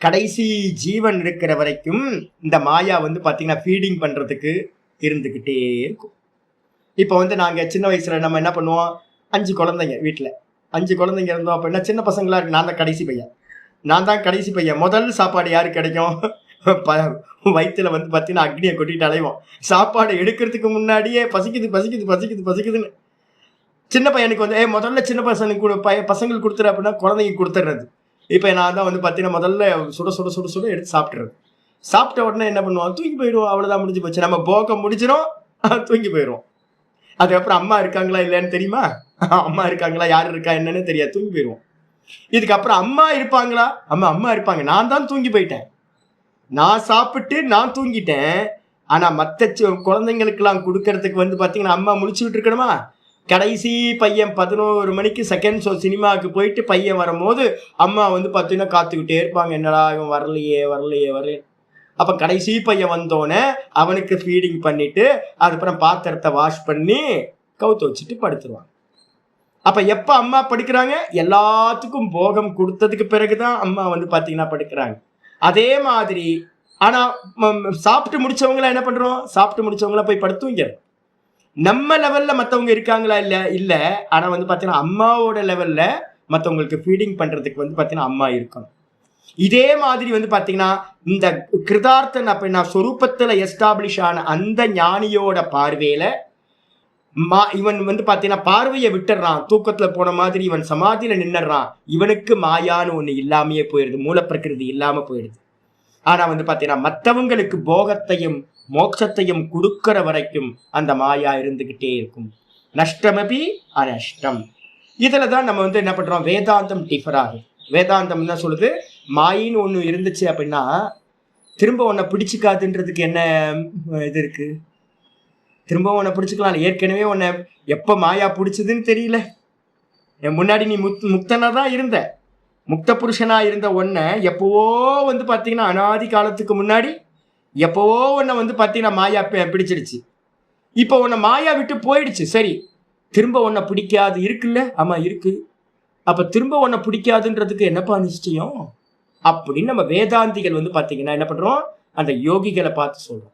கடைசி ஜீவன் இருக்கிற வரைக்கும் இந்த மாயா வந்து பாத்தீங்கன்னா ஃபீடிங் பண்றதுக்கு இருந்துகிட்டே இருக்கும். இப்போ வந்து நாங்க சின்ன வயசுல நம்ம என்ன பண்ணுவோம்? 5 குழந்தைங்க வீட்டுல 5 குழந்தைங்க இருந்தோம் அப்படின்னா சின்ன பசங்களா இருக்கு. நான் தான் கடைசி பையன். முதல் சாப்பாடு யாருக்கு கிடைக்கும்? வயிற்றுல வந்து பார்த்தீங்கன்னா அக்னியை கொட்டிட்டு அலைவோம். சாப்பாடு எடுக்கிறதுக்கு முன்னாடியே பசிக்குதுன்னு சின்ன பையனுக்கு வந்து முதல்ல சின்ன பசங்களுக்கு கொடுத்துரு அப்படின்னா குழந்தைங்க கொடுத்துட்றது. இப்போ நான் தான் வந்து பார்த்தீங்கன்னா முதல்ல சுட எடுத்து சாப்பிட்றது. சாப்பிட்ட உடனே என்ன பண்ணுவோம்? தூங்கி போயிடுவோம். அவ்வளோதான், முடிஞ்சு போச்சு. நம்ம போக முடிஞ்சிடும், தூங்கி போயிடுவோம். அதுக்கப்புறம் அம்மா இருக்காங்களா இல்லைன்னு தெரியுமா? அம்மா இருக்காங்களா யார் இருக்கா என்னன்னு தெரியாது, தூங்கி போயிடுவோம். இதுக்கப்புறம் அம்மா இருப்பாங்களா? அம்மா இருப்பாங்க. நான் தான் தூங்கி போயிட்டேன். நான் சாப்பிட்டு நான் தூங்கிட்டேன். ஆனா மத்த குழந்தைங்களுக்கெல்லாம் கொடுக்கறதுக்கு வந்து பாத்தீங்கன்னா அம்மா முழிச்சுக்கிட்டு இருக்கணுமா? கடைசி பையன் 11 மணிக்கு செகண்ட் ஷோ சினிமாவுக்கு போயிட்டு பையன் வரும்போது அம்மா வந்து பாத்தீங்கன்னா காத்துக்கிட்டே இருப்பாங்க. என்னடா இவன் வரலையே. அப்ப கடைசி பையன் வந்தோடனே அவனுக்கு ஃபீடிங் பண்ணிட்டு அதுக்கப்புறம் பாத்திரத்தை வாஷ் பண்ணி கவுத்து வச்சுட்டு படுத்துருவாங்க. அப்ப எப்ப அம்மா படுக்கிறாங்க? எல்லாத்துக்கும் போகம் கொடுத்ததுக்கு பிறகுதான் அம்மா வந்து பாத்தீங்கன்னா படுக்கிறாங்க. அதே மாதிரி ஆனா சாப்பிட்டு முடிச்சவங்கள என்ன பண்றோம்? சாப்பிட்டு முடிச்சவங்கள போய் படுத்துவீங்க. நம்ம லெவல்ல மத்தவங்க இருக்காங்களா? இல்ல. ஆனா வந்து பாத்தீங்கன்னா அம்மாவோட லெவல்ல மத்தவங்களுக்கு ஃபீடிங் பண்றதுக்கு வந்து பாத்தீங்கன்னா அம்மா இருக்கணும். இதே மாதிரி வந்து பாத்தீங்கன்னா இந்த கிருதார்த்தன் அப்படின்னா சொரூபத்துல எஸ்டாப்ளிஷ் ஆன அந்த ஞானியோட பார்வையில இவன் வந்து பாத்தீங்கன்னா பார்வையை விட்டுறான். தூக்கத்துல போன மாதிரி இவன் சமாதியில நின்னுறான். இவனுக்கு மாயான்னு ஒண்ணு இல்லாமையே போயிடுது. மூல பிரகிருதி இல்லாம போயிடுது. ஆனா வந்து பாத்தீங்கன்னா மற்றவங்களுக்கு போகத்தையும் மோட்சத்தையும் கொடுக்கிற வரைக்கும் அந்த மாயா இருந்துகிட்டே இருக்கும். நஷ்டமபி அனஷ்டம். இதுலதான் நம்ம வந்து என்ன பண்றோம்? வேதாந்தம் டிஃபர் ஆகும். வேதாந்தம் என்ன சொல்லுது? மாயின்னு ஒண்ணு இருந்துச்சு அப்படின்னா திரும்ப உன்னை பிடிச்சிக்காதுன்றதுக்கு என்ன இது இருக்கு? திரும்ப உன்னை பிடிச்சிக்கலாம். ஏற்கனவே உன்னை எப்ப மாயா பிடிச்சதுன்னு தெரியல. என் முன்னாடி நீ முக்தனா தான் இருந்த. முக்த புருஷனா இருந்த உன்னை எப்பவோ வந்து பாத்தீங்கன்னா அனாதி காலத்துக்கு முன்னாடி எப்பவோ உன்னை வந்து பாத்தீங்கன்னா மாயா பிடிச்சிருச்சு. இப்ப உன்னை மாயா விட்டு போயிடுச்சு. சரி, திரும்ப உன்னை பிடிக்காது இருக்குல்ல? ஆமா இருக்கு. அப்ப திரும்ப உன்னை பிடிக்காதுன்றதுக்கு என்னப்பா நிச்சயம் அப்படின்னு நம்ம வேதாந்திகள் வந்து பாத்தீங்கன்னா என்ன பண்றோம்? அந்த யோகிகளை பார்த்து சொல்றோம்.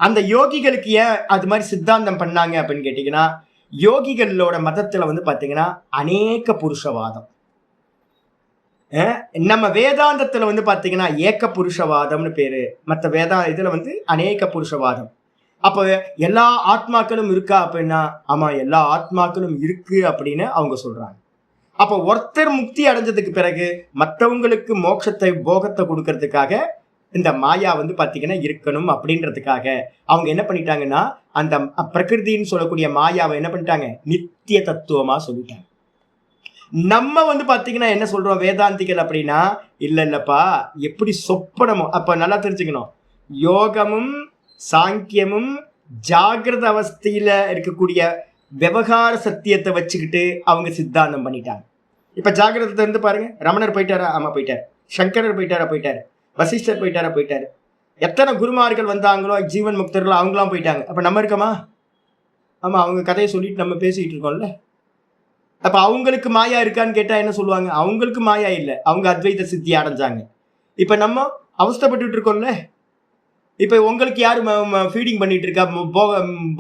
அந்த யோகிகளுக்கு ஏன் அது மாதிரி சித்தாந்தம் பண்ணாங்க அப்படின்னு கேட்டீங்கன்னா, யோகிகளோட மதத்துல வந்து பாத்தீங்கன்னா அநேக புருஷவாதம். நம்ம வேதாந்தத்துல வந்து பாத்தீங்கன்னா ஏக்க புருஷவாதம்னு பேரு. மற்ற இதுல வந்து அநேக புருஷவாதம். அப்ப எல்லா ஆத்மாக்களும் இருக்கா அப்படின்னா ஆமா எல்லா ஆத்மாக்களும் இருக்கு அப்படின்னு அவங்க சொல்றாங்க. அப்ப ஒருத்தர் முக்தி அடைஞ்சதுக்கு பிறகு மற்றவங்களுக்கு மோட்சத்தை போகத்தை கொடுக்கறதுக்காக இந்த மாயா வந்து பாத்தீங்கன்னா இருக்கணும் அப்படின்றதுக்காக அவங்க என்ன பண்ணிட்டாங்கன்னா அந்த பிரகிருதின்னு சொல்லக்கூடிய மாயாவை என்ன பண்ணிட்டாங்க? நித்திய தத்துவமா சொல்லிட்டாங்க. நம்ம வந்து பாத்தீங்கன்னா என்ன சொல்றோம் வேதாந்திகள் அப்படின்னா, இல்லப்பா எப்படி சொப்பனமோ. அப்ப நல்லா தெரிஞ்சுக்கணும், யோகமும் சாங்கியமும் ஜாகிரத அவஸ்தையில இருக்கக்கூடிய விவகார சத்தியத்தை வச்சுக்கிட்டு அவங்க சித்தாந்தம் பண்ணிட்டாங்க. இப்ப ஜாகிரதத்தை இருந்து பாருங்க, ரமணர் போயிட்டாரா? ஆமா போயிட்டாரு. சங்கரர் போயிட்டாரு. வசிஷ்டர் போயிட்டாரு. எத்தனை குருமார்கள் வந்தாங்களோ ஜீவன் முக்தர்கள் அவங்களாம் போயிட்டாங்க. அப்ப நம்ம இருக்கோமா? ஆமா, அவங்க கதையை சொல்லிட்டு நம்ம பேசிட்டு இருக்கோம்ல. அப்ப அவங்களுக்கு மாயா இருக்கான்னு கேட்டா என்ன சொல்லுவாங்க? அவங்களுக்கு மாயா இல்லை, அவங்க அத்வைத சித்தி அடைஞ்சாங்க. இப்ப நம்ம அவஸ்தைப்பட்டு இருக்கோம்ல. இப்ப உங்களுக்கு யாரு ஃபீடிங் பண்ணிட்டு இருக்கா,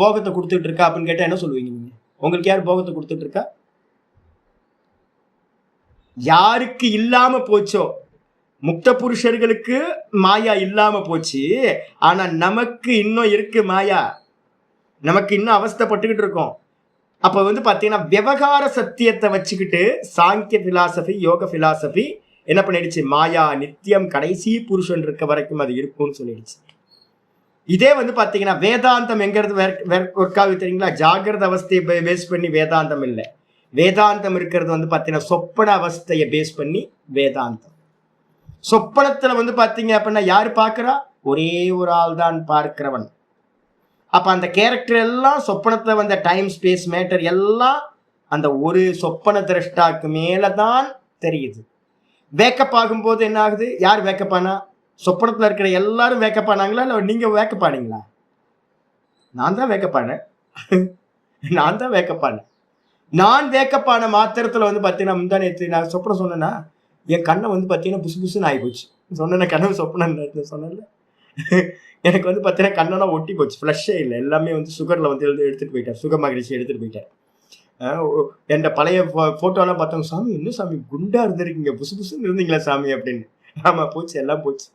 போகத்தை கொடுத்துட்டு இருக்கா அப்படின்னு கேட்டா என்ன சொல்லுவீங்க நீங்க? உங்களுக்கு யாரு போகத்தை கொடுத்துட்டு இருக்கா? யாருக்கு இல்லாம போச்சோ, முக்த புருஷர்களுக்கு மாயா இல்லாம போச்சு. ஆனா நமக்கு இன்னும் இருக்கு மாயா. நமக்கு இன்னும் அவஸ்தைப்பட்டுக்கிட்டு இருக்கோம். அப்ப வந்து பாத்தீங்கன்னா விவகார சத்தியத்தை வச்சுக்கிட்டு சாங்கிய பிலாசபி யோக பிலாசபி என்ன பண்ணிடுச்சு? மாயா நித்தியம், கடைசி புருஷன் இருக்க வரைக்கும் அது இருக்கும்னு சொல்லிடுச்சு. இதே வந்து பாத்தீங்கன்னா வேதாந்தம் எங்கிறது ஒர்க் ஆகுது தெரியுங்களா? ஜாகிரத அவஸ்தையை பேஸ் பண்ணி வேதாந்தம் இல்லை. வேதாந்தம் இருக்கிறது வந்து பாத்தீங்கன்னா சொப்பன அவஸ்தையை பேஸ் பண்ணி வேதாந்தம். சொப்பனத்துல வந்து பாத்தீங்க அப்படின்னா யாரு பாக்குறா? ஒரே ஒரு ஆள் தான் பார்க்கிறவன். அப்ப அந்த கேரக்டர் எல்லாம் சொப்பனத்துல வந்த டைம் ஸ்பேஸ் மேட்டர் எல்லாம் அந்த ஒரு சொப்பன திரஷ்டாக்கு மேலதான் தெரியுது. வேக்கப் ஆகும்போது என்ன ஆகுது? யார் வேக்கப் ஆனா? சொப்பனத்துல இருக்கிற எல்லாரும் வேக்கப் ஆனாங்களா இல்ல நீங்க வேக்கப் ஆனீங்களா? நான் தான் வேக்கப் ஆனேன். நான் வேக்கப் ஆன மாத்திரத்துல வந்து பாத்தீங்கன்னா முந்தா நேற்று நான் சொப்பனம் சொன்னேன்னா என் கண்ணை வந்து பாத்தீங்கன்னா புசு புசுன்னு ஆகி போச்சு. சொன்ன கனவு சொப்பனம் சொன்னேன்ல, எனக்கு வந்து பாத்தீங்கன்னா கண்ணெல்லாம் ஒட்டி போச்சு. ஃப்ளஷ்ஷே இல்லை. எல்லாமே வந்து சுகர்ல வந்து எடுத்துட்டு போயிட்டார். சுகர் மகிழ்ச்சி எடுத்துட்டு போயிட்டார். என் பழைய போட்டோலாம் பார்த்தோம். சாமி இன்னும் சாமி குண்டா இருந்திருக்கீங்க, புசு புசுன்னு இருந்தீங்களா சாமி அப்படின்னு. ஆமா போச்சு, எல்லாம் போச்சு.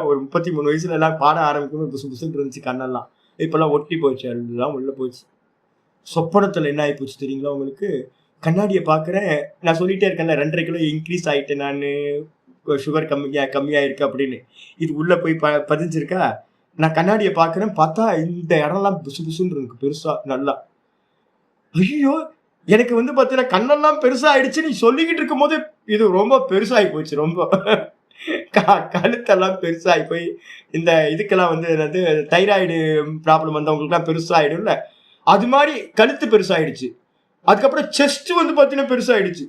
ஒரு 33 வயசுல எல்லாம் பாட ஆரம்பிக்கும் புசு புசுன்னு இருந்துச்சு கண்ணெல்லாம். இப்பெல்லாம் ஒட்டி போச்சு, எல்லாம் உள்ள போச்சு. சொப்பனத்துல என்ன ஆகி போச்சு தெரியுங்களா உங்களுக்கு? கண்ணாடியை பாக்குறேன், நான் சொல்லிட்டே இருக்கேன்ல 2.5 கிலோ இன்க்ரீஸ் ஆயிட்டேன் நான், சுகர் கம்மியா இருக்கு அப்படின்னு. இது உள்ள போய் பதிஞ்சிருக்கா? நான் கண்ணாடியை பாக்குறேன், பார்த்தா இந்த இடம்லாம் புசு புசுன்னு இருக்கு பெருசா நல்லா. ஐயோ எனக்கு வந்து பார்த்தீங்கன்னா கண்ணெல்லாம் பெருசாயிடுச்சு. நீ சொல்லிக்கிட்டு இருக்கும் போது இது ரொம்ப பெருசாகி போச்சு. ரொம்ப கழுத்தெல்லாம் பெருசாகி போய் இந்த இதுக்கெல்லாம் வந்து என்னது தைராய்டு ப்ராப்ளம் வந்தவங்களுக்குலாம் பெருசாகிடும்ல, அது மாதிரி கழுத்து பெருசாயிடுச்சு. அதுக்கப்புறம் செஸ்ட் வந்து பார்த்தீங்கன்னா பெருசாயிடுச்சு.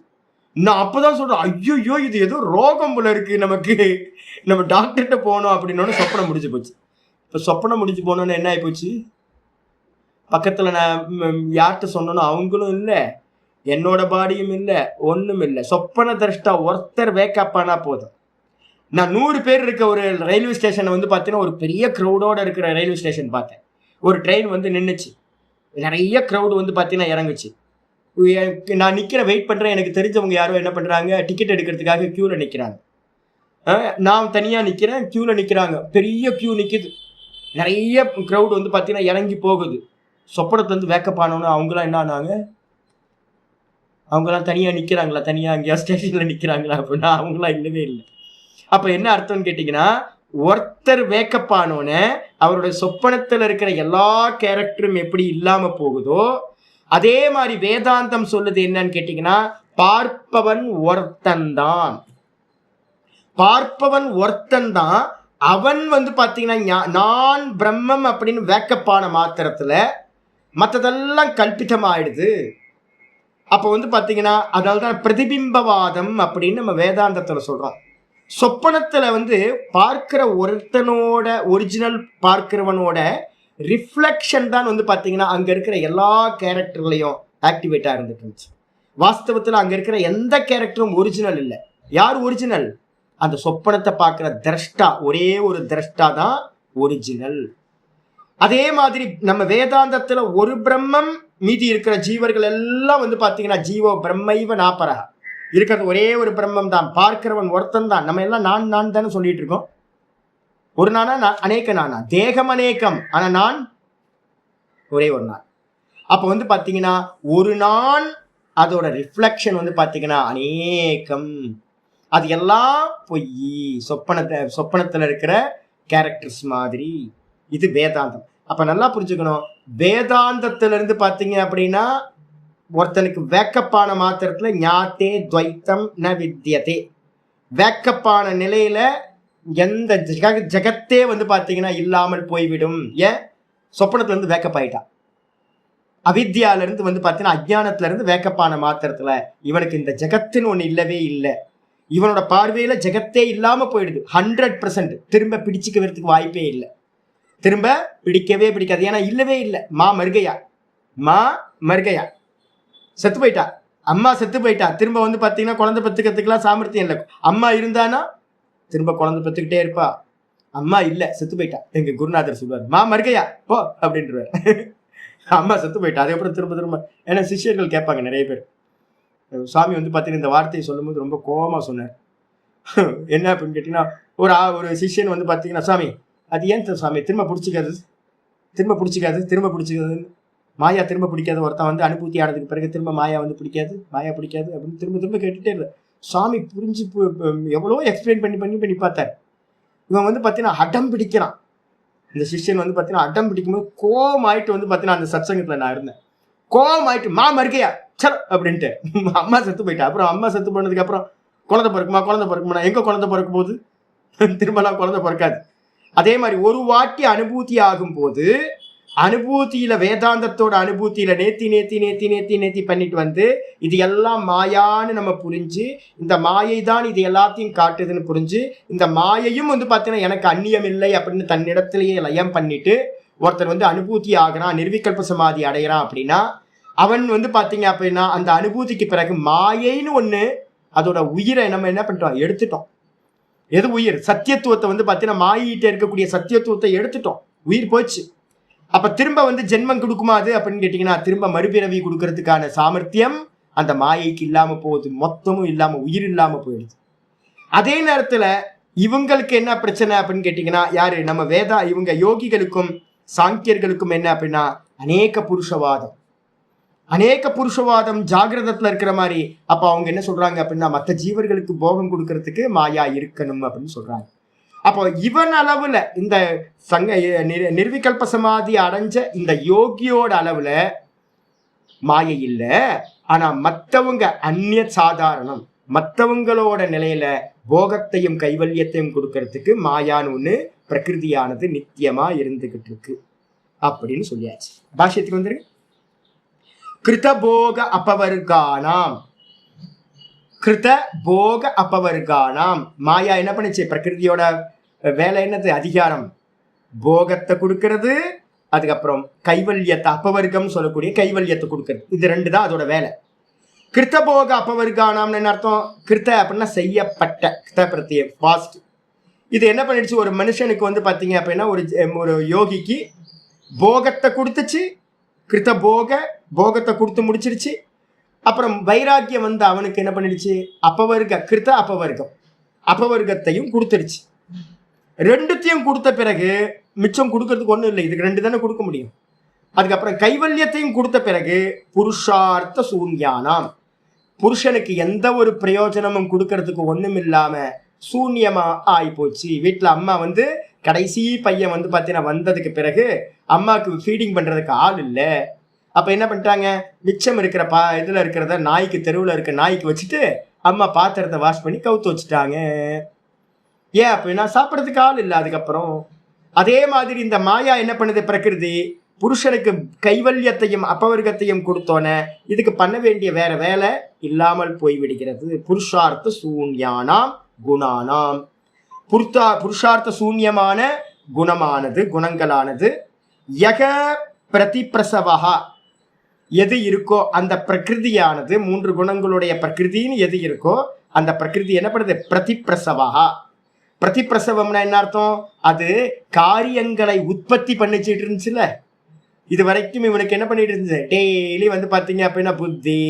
நான் அப்பதான் சொல்றேன், ஐயோ இது ஏதோ ரோகம் போல இருக்கு நமக்கு, நம்ம டாக்டர்கிட்ட போனோம் அப்படின்னு சொப்பனம் முடிஞ்சு போச்சு. இப்போ சொப்பனம் முடிஞ்சு போனோன்னு என்ன ஆகி போச்சு, பக்கத்தில் நான் யார்கிட்ட சொன்னோன்னு அவங்களும் இல்லை, என்னோட பாடியும் இல்லை, ஒன்றும் இல்லை. சொப்பன திரஷ்டா ஒருத்தர் வேக்கப் ஆனா போதும். நான் 100 பேர் இருக்க ஒரு ரயில்வே ஸ்டேஷனை வந்து பார்த்தீங்கன்னா ஒரு பெரிய க்ரௌடோட இருக்கிற ரயில்வே ஸ்டேஷன் பார்த்தேன். ஒரு ட்ரெயின் வந்து நின்றுச்சு, நிறைய க்ரௌடு வந்து பார்த்தீங்கன்னா இறங்குச்சு. நான் நிற்கிறேன், வெயிட் பண்ணுறேன். எனக்கு தெரிஞ்சவங்க யாரோ என்ன பண்ணுறாங்க, டிக்கெட் எடுக்கிறதுக்காக க்யூவில் நிற்கிறாங்க. நான் தனியாக நிற்கிறேன், க்யூவில் நிற்கிறாங்க. பெரிய க்யூ நிற்கிது, நிறைய க்ரௌடு வந்து பார்த்தீங்கன்னா இறங்கி போகுது. சொப்பனத்துலேருந்து வேக்கப் ஆனோன்னு அவங்களாம் என்ன ஆனாங்க, அவங்களாம் தனியாக நிற்கிறாங்களா, தனியாக அங்கேயா ஸ்டேஷனில் நிற்கிறாங்களா அப்படின்னா அவங்களாம் இல்லவே இல்லை. அப்போ என்ன அர்த்தம்னு கேட்டிங்கன்னா, ஒருத்தர் வேக்கப் ஆனோன்னு அவருடைய சொப்பனத்தில் இருக்கிற எல்லா கேரக்டரும் எப்படி இல்லாமல் போகுதோ, அதே மாதிரி வேதாந்தம் சொல்லுது என்னன்னு கேட்டிங்கன்னா, பார்ப்பவன் ஒருத்தன்தான், பார்ப்பவன் ஒருத்தன்தான். அவன் வந்து பார்த்தீங்கன்னா நான் பிரம்மம் அப்படின்னு வேக்கப்பான மாத்திரத்தில் மற்றதெல்லாம் கல்பிதமாயிடுது. அப்போ வந்து பார்த்தீங்கன்னா அதனால தான் பிரதிபிம்பவாதம் அப்படின்னு நம்ம வேதாந்தத்தில் சொல்கிறோம். சொப்பனத்தில் வந்து பார்க்கிற ஒருத்தனோட ஒரிஜினல் பார்க்கிறவனோட ரிஃப்ளெக்ஷன் தான் வந்து பார்த்தீங்கன்னா அங்கே இருக்கிற எல்லா கேரக்டர்லையும் ஆக்டிவேட்டாக இருந்துட்டு இருந்துச்சு. வாஸ்தவத்தில் அங்கே இருக்கிற எந்த கேரக்டரும் ஒரிஜினல் இல்லை. யார் ஒரிஜினல்? அந்த சொப்பனத்தை பார்க்குற திரஷ்டா, ஒரே ஒரு திரஷ்டா தான் ஒரிஜினல். அதே மாதிரி நம்ம வேதாந்தத்தில் ஒரு பிரம்மம், மீதி இருக்கிற ஜீவர்கள் எல்லாம் வந்து பார்த்தீங்கன்னா ஜீவோ பிரம்மைவ நாபரஹ, இருக்கிறது ஒரே ஒரு பிரம்மம் தான், பார்க்கிறவன் ஒருத்தன் தான். நம்ம எல்லாம் நான் நான் தானே சொல்லிட்டு இருக்கோம். ஒரு நானா அநேக நானா, தேகம் அநேகம், ஆனால் நான் ஒரே ஒரு நான். அப்போ வந்து பார்த்தீங்கன்னா ஒரு நான், அதோட ரிஃப்ளெக்ஷன் வந்து பார்த்தீங்கன்னா அநேகம். அது எல்லாம் பொய், சொப்பனத்தில் இருக்கிற கேரக்டர்ஸ் மாதிரி. இது வேதாந்தம். அப்போ நல்லா புரிஞ்சுக்கணும், வேதாந்தத்திலிருந்து பார்த்தீங்க அப்படின்னா ஒருத்தனுக்கு வேக்கப்பான மாத்திரத்தில் ஞாத்தே துவைத்தம் ந வித்தியதே, வேக்கப்பான நிலையில எந்த ஜெகத்தே வந்து பார்த்தீங்கன்னா இல்லாமல் போய்விடும். ஏன்? சொப்பனத்துல இருந்து வேக்கப் ஆயிட்டான். அவித்யால இருந்து வந்து பார்த்தீங்கன்னா அஜ்ஞானத்துல இருந்து வேக்கப்பான மாத்திரத்துல இவனுக்கு இந்த ஜெகத்துன்னு ஒன்று இல்லவே இல்லை. இவனோட பார்வையில ஜெகத்தே இல்லாம போயிடுது 100%. திரும்ப பிடிச்சிக்கிறதுக்கு வாய்ப்பே இல்லை, திரும்ப பிடிக்கவே பிடிக்காது. ஏன்னா இல்லவே இல்லை. மா மர்கையா செத்து போயிட்டா, அம்மா செத்து போயிட்டா. திரும்ப வந்து பார்த்தீங்கன்னா குழந்தை பெற்றுக்கிறதுக்கெல்லாம் சாமர்த்தியம் இல்லை. அம்மா இருந்தானா திரும்ப குழந்தை பெற்றுக்கிட்டே இருப்பா. அம்மா இல்லை, செத்து போயிட்டா. எங்க குருநாதர் சொல்லுவார், மா மர்கையா போ அப்படின்றார். அம்மா செத்து போயிட்டா. அதுக்கப்புறம் திரும்ப திரும்ப ஏன்னா சிஷியர்கள் கேட்பாங்க நிறைய பேர். சுவாமி வந்து பார்த்தீங்கன்னா இந்த வார்த்தையை சொல்லும்போது ரொம்ப கோபமாக சொன்னார். என்ன அப்படின்னு கேட்டிங்கன்னா, ஒரு சிஷியன் வந்து பார்த்தீங்கன்னா, சாமி அது ஏன் சாமி திரும்ப பிடிச்சிக்காது மாயா திரும்ப பிடிக்காது, ஒருத்தன் வந்து அனுபூத்தி ஆனதுக்கு பிறகு திரும்ப மாயா வந்து பிடிக்காது அப்படின்னு திரும்ப கேட்டுகிட்டே இல்லை. சுவாமி புரிஞ்சு எவ்வளோ எக்ஸ்பிளைன் பண்ணி பார்த்தார். இவன் வந்து பார்த்தீங்கன்னா அடம் பிடிக்கிறான். இந்த சிஷ்யன் வந்து பார்த்தீங்கன்னா அடம் பிடிக்கும்போது கோவம் ஆயிட்டு வந்து பார்த்தீங்கன்னா அந்த சத்சங்கத்தில் நான் இருந்தேன். கோவம் ஆயிட்டு மா மறுக்கையா சல் அப்படின்ட்டு அம்மா செத்து போயிட்டா. அப்புறம் அம்மா செத்து போனதுக்கு அப்புறம் குழந்தை பிறக்குமா, எங்க குழந்தை பிறக்கும் போது திரும்பலாம் குழந்தை பிறக்காது. அதே மாதிரி ஒரு வாட்டி அனுபூதி ஆகும் போது அனுபூதியில வேதாந்தத்தோட அனுபூதியில நேத்தி பண்ணிட்டு வந்து இது எல்லாம் மாயான்னு நம்ம புரிஞ்சு, இந்த மாயை தான் இது எல்லாத்தையும் காட்டுதுன்னு புரிஞ்சு, இந்த மாயையும் வந்து பார்த்தீங்கன்னா எனக்கு அந்நியம் இல்லை அப்படின்னு தன்னிடத்திலேயே லயம் பண்ணிட்டு ஒருத்தர் வந்து அனுபூதி ஆகிறான், நிர்விகல்ப சமாதி அடைகிறான் அப்படின்னா அவன் வந்து பார்த்தீங்க அப்படின்னா அந்த அனுபூதிக்கு பிறகு மாயைன்னு ஒன்று, அதோட உயிரை நம்ம என்ன பண்ணிட்டோம், எடுத்துட்டோம். எது உயிர்? சத்தியத்துவத்தை வந்து பார்த்தீங்கன்னா மாயிட்ட இருக்கக்கூடிய சத்தியத்துவத்தை எடுத்துட்டோம், உயிர் போச்சு. அப்ப திரும்ப வந்து ஜென்மம் கொடுக்குமா அது அப்படின்னு கேட்டீங்கன்னா, திரும்ப மறுபிறவி கொடுக்கறதுக்கான சாமர்த்தியம் அந்த மாயைக்கு இல்லாம போகுது, மொத்தமும் இல்லாம உயிர் இல்லாம போயிடுது. அதே நேரத்துல இவங்களுக்கு என்ன பிரச்சனை அப்படின்னு கேட்டீங்கன்னா, யாரு நம்ம இவங்க யோகிகளுக்கும் சாங்கியர்களுக்கும் என்ன அப்படின்னா அநேக புருஷவாதம் ஜாகிரதத்துல இருக்கிற மாதிரி. அப்ப அவங்க என்ன சொல்றாங்க அப்படின்னா, மற்ற ஜீவர்களுக்கு போகம் கொடுக்கறதுக்கு மாயா இருக்கணும் அப்படின்னு சொல்றாங்க. அப்போ இவன் அளவுல இந்த நிர்விகல்ப சமாதி அடைஞ்ச இந்த யோகியோட அளவுல மாயை இல்ல. ஆனா மற்றவங்க அந்நிய சாதாரணம், மற்றவங்களோட நிலையில போகத்தையும் கைவல்யத்தையும் கொடுக்கறதுக்கு மாயான்னு ஒண்ணு பிரகிருதியானது நித்தியமா இருந்துகிட்டு இருக்கு அப்படின்னு சொல்லியாச்சு. பாஷ்யத்துக்கு வந்துருக்கு. கிருதபோக அபவர்கானாம், கிருத போக அபவர்கானாம். மாயா என்ன பண்ணுச்சு? பிரகிருதியோட வேலை என்னது? அதிகாரம், போகத்தை கொடுக்கறது, அதுக்கப்புறம் கைவல்யத்தை அபவர்க்கம் சொல்லக்கூடிய கைவல்யத்தை கொடுக்கறது. இது ரெண்டு தான் அதோட வேலை. கிருத்தபோக அபவர்கானாம்னு என்ன அர்த்தம்? கிருத்த அப்படின்னா செய்யப்பட்ட, கிருத்த பிரத்யம் பாஸ்ட். இது என்ன பண்ணிடுச்சு? ஒரு மனுஷனுக்கு வந்து பார்த்தீங்க அப்படின்னா ஒரு யோகிக்கு போகத்தை கொடுத்துச்சு, கிருத்த போகத்தை கொடுத்து முடிச்சிருச்சு. அப்புறம் வைராக்கியம் வந்து அவனுக்கு என்ன பண்ணிடுச்சு? கிருத்த அபவர்க்கத்தையும் கொடுத்துருச்சு. ரெண்டுத்தையும் கொடுத்த பிறகு மிச்சம் கொடுக்கறதுக்கு ஒன்றும் இல்லை, இதுக்கு ரெண்டு தானே கொடுக்க முடியும். அதுக்கப்புறம் கைவல்யத்தையும் கொடுத்த பிறகு புருஷார்த்த சூன்யானாம், புருஷனுக்கு எந்த ஒரு பிரயோஜனமும் கொடுக்கறதுக்கு ஒன்றும் இல்லாம சூன்யமா ஆகி போச்சு. வீட்டில் அம்மா வந்து கடைசி பையன் வந்து பார்த்தீங்கன்னா வந்ததுக்கு பிறகு அம்மாவுக்கு ஃபீடிங் பண்றதுக்கு ஆள் இல்லை. அப்ப என்ன பண்ணிட்டாங்க? மிச்சம் இருக்கிற இதுல இருக்கிறத நாய்க்கு, தெருவில் இருக்க நாய்க்கு வச்சுட்டு அம்மா பாத்திரத்தை வாஷ் பண்ணி கவுத்து வச்சுட்டாங்க. ஏன் அப்படின்னா சாப்பிட்றதுக்கு ஆள் இல்லை. அதுக்கப்புறம் அதே மாதிரி இந்த மாயா என்ன பண்ணுது? பிரகிருதி புருஷனுக்கு கைவல்யத்தையும் அபவர்க்கத்தையும் கொடுத்தோன்னே இதுக்கு பண்ண வேண்டிய வேற வேலை இல்லாமல் போய்விடுகிறது. புருஷார்த்த சூன்யானாம் குணானாம், புருஷார்த்த சூன்யமான குணமானது, குணங்களானது யக பிரதிப்பிரசவா, எது இருக்கோ அந்த பிரகிருதியானது, மூன்று குணங்களுடைய பிரகிருதின்னு எது இருக்கோ அந்த பிரகிருதி என்ன பண்ணுது? பிரதிப்பிரசவா. பிரதிப்பிரசவம்னா என்ன அர்த்தம்? அது காரியங்களை உற்பத்தி பண்ணிச்சுட்டு இருந்துச்சுல. இது வரைக்கும் இவனுக்கு என்ன பண்ணிட்டு இருந்துச்சு? டெய்லி வந்து பார்த்தீங்க அப்படின்னா புத்தி,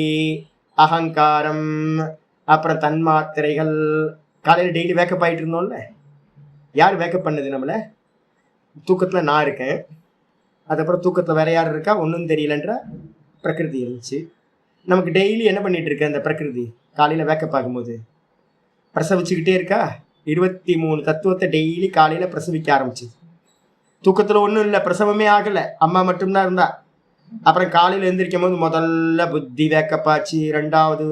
அகங்காரம், அப்புறம் தன்மாத்திரைகள். காலையில் டெய்லி வேக்கப் ஆகிட்டு இருந்தோம்ல. யார் வேக்கப் பண்ணது நம்மளை? தூக்கத்தில் நான் இருக்கேன், அதுக்கப்புறம் தூக்கத்தில் வேற யார் இருக்கா? ஒன்றும் தெரியலன்ற பிரகிருதி இருந்துச்சு. நமக்கு டெய்லி என்ன பண்ணிட்டு இருக்கு அந்த பிரகிருதி? காலையில் வேக்கப் ஆகும்போது பிரசவிச்சுக்கிட்டே இருக்கா. 23 தத்துவத்தை டெய்லி காலையில் பிரசவிக்க ஆரம்பிச்சு. தூக்கத்தில் ஒன்றும் இல்லை, பிரசவமே ஆகலை, அம்மா மட்டும்தான் இருந்தா. அப்புறம் காலையில் எழுந்திரிக்கும் போது முதல்ல புத்தி வேக்கப்பாச்சு, ரெண்டாவது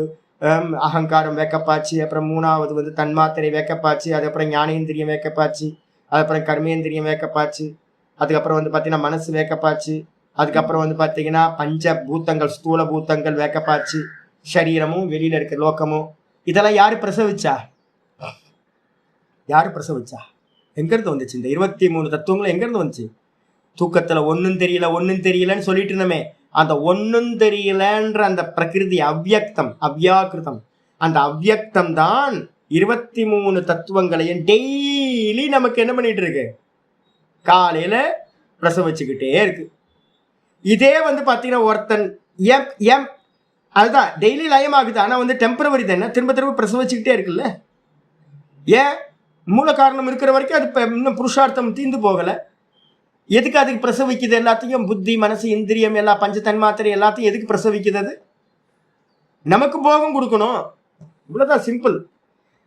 அகங்காரம் வேக்கப்பாச்சு, அப்புறம் மூணாவது வந்து தன்மாத்திரை வேக்கப்பாச்சு, அதுக்கப்புறம் ஞானேந்திரியம் வேக்கப்பாச்சு, அதுக்கப்புறம் கர்மேந்திரியம் வேக்கப்பாச்சு, அதுக்கப்புறம் வந்து பார்த்தீங்கன்னா மனசு வேக்கப்பாச்சு, அதுக்கப்புறம் வந்து பார்த்தீங்கன்னா பஞ்ச பூத்தங்கள், ஸ்தூல பூத்தங்கள் வேக்கப்பாச்சு, சரீரமும் வெளியில இருக்க லோக்கமும். இதெல்லாம் யாரு பிரசவிச்சா? யாரு பிரசவிச்சா? எங்கிருந்து வந்துச்சு? இந்த 23 தத்துவங்களும் எங்கிருந்து வந்துச்சு? தூக்கத்துல ஒன்னும் தெரியலன்னு சொல்லிட்டு இருந்தோமே, அந்த ஒன்னும் தெரியலன்ற அந்த பிரகிருதி அவ்யக்தம், அவ்யாக்கிருதம், அந்த அவ்யக்தம் தான் 23 தத்துவங்களையும் டெய்லி நமக்கு என்ன பண்ணிட்டு இருக்கு? காலையில பிரசவிச்சுக்கிட்டே இருக்கு. இதே வந்து பாத்தீங்கன்னா ஒருத்தன் அதுதான் டெய்லி லயமாகுது, ஆனா வந்து டெம்பரவரி தானே, திரும்ப திரும்ப பிரசவிச்சுக்கிட்டே இருக்குல்ல. ஏன்? மூல காரணம் இருக்கிற வரைக்கும் அது இன்னும் புருஷார்த்தம் தீர்ந்து போகல. எதுக்கு அதுக்கு பிரசவிக்குது? எல்லாத்தையும் புத்தி, மனசு, இந்திரியம், எல்லா பஞ்ச தன்மாத்திரை எல்லாத்தையும் எதுக்கு பிரசவிக்குது? அது நமக்கு போகம் கொடுக்கணும், இவ்வளவுதான் சிம்பிள்.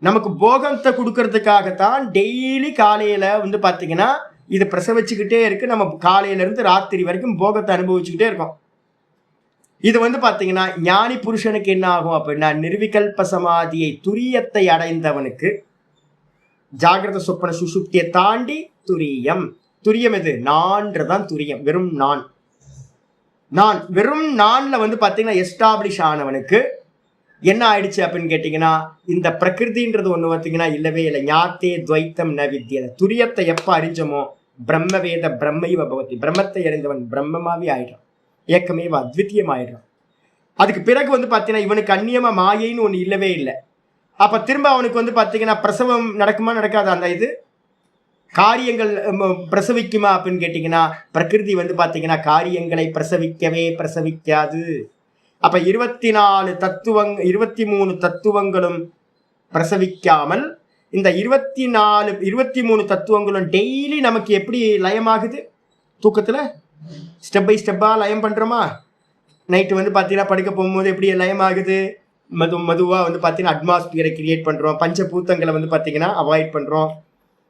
நமக்கு போகத்தை கொடுக்கறதுக்காகத்தான் டெய்லி காலையில வந்து பாத்தீங்கன்னா இது பிரசவிச்சுக்கிட்டே இருக்கு. நம்ம காலையில இருந்து ராத்திரி வரைக்கும் போகத்தை அனுபவிச்சுக்கிட்டே இருக்கோம். இது வந்து பாத்தீங்கன்னா ஞானி புருஷனுக்கு என்ன ஆகும் அப்படின்னா, நிர்விகல்ப சமாதியை, துரியத்தை அடைந்தவனுக்கு, ஜாகிரத சொப்பன சுசுப்தியை தாண்டி துரியம். துரியம் எது? நான்றதான் துரியம். வெறும் நான் வெறும் நான்ல வந்து பாத்தீங்கன்னா எஸ்டாப்ளிஷ் ஆனவனுக்கு என்ன ஆயிடுச்சு அப்படின்னு கேட்டீங்கன்னா, இந்த பிரகிருதின்றது ஒண்ணு பார்த்தீங்கன்னா இல்லவே இல்லை. ஞாத்தே துவைத்தம் ந வித்யத. துரியத்தை எப்ப அறிஞ்சமோ பிரம்மவேத பிரம்மைவ பவதி, பிரம்மத்தை அறிந்தவன் பிரம்மமாவே ஆயிடுறான், ஏக்கமேவ அத்வித்தியம் ஆயிடுறான். அதுக்கு பிறகு வந்து பாத்தீங்கன்னா இவனுக்கு அந்நியமா மாயைன்னு ஒண்ணு இல்லவே இல்லை. அப்ப திரும்ப அவனுக்கு வந்து பாத்தீங்கன்னா பிரசவம் நடக்குமா நடக்காது? அந்த இது காரியங்கள் பிரசவிக்குமா அப்படின்னு கேட்டீங்கன்னா, பிரகிருதி வந்து பாத்தீங்கன்னா காரியங்களை பிரசவிக்காது. அப்ப 23 தத்துவங்களும் பிரசவிக்காமல் இந்த 23 தத்துவங்களும் டெய்லி நமக்கு எப்படி லயமாகுது? தூக்கத்துல ஸ்டெப் பை ஸ்டெப்பா லயம் பண்றோமா? நைட்டு வந்து பாத்தீங்கன்னா படுக்க போகும்போது எப்படி லயமாகுது? மெதுவாக வந்து பார்த்தீங்கன்னா அட்மாஸ்பியரை கிரியேட் பண்ணுறோம். பஞ்சபூத்தங்களை வந்து பார்த்தீங்கன்னா அவாய்ட் பண்ணுறோம்.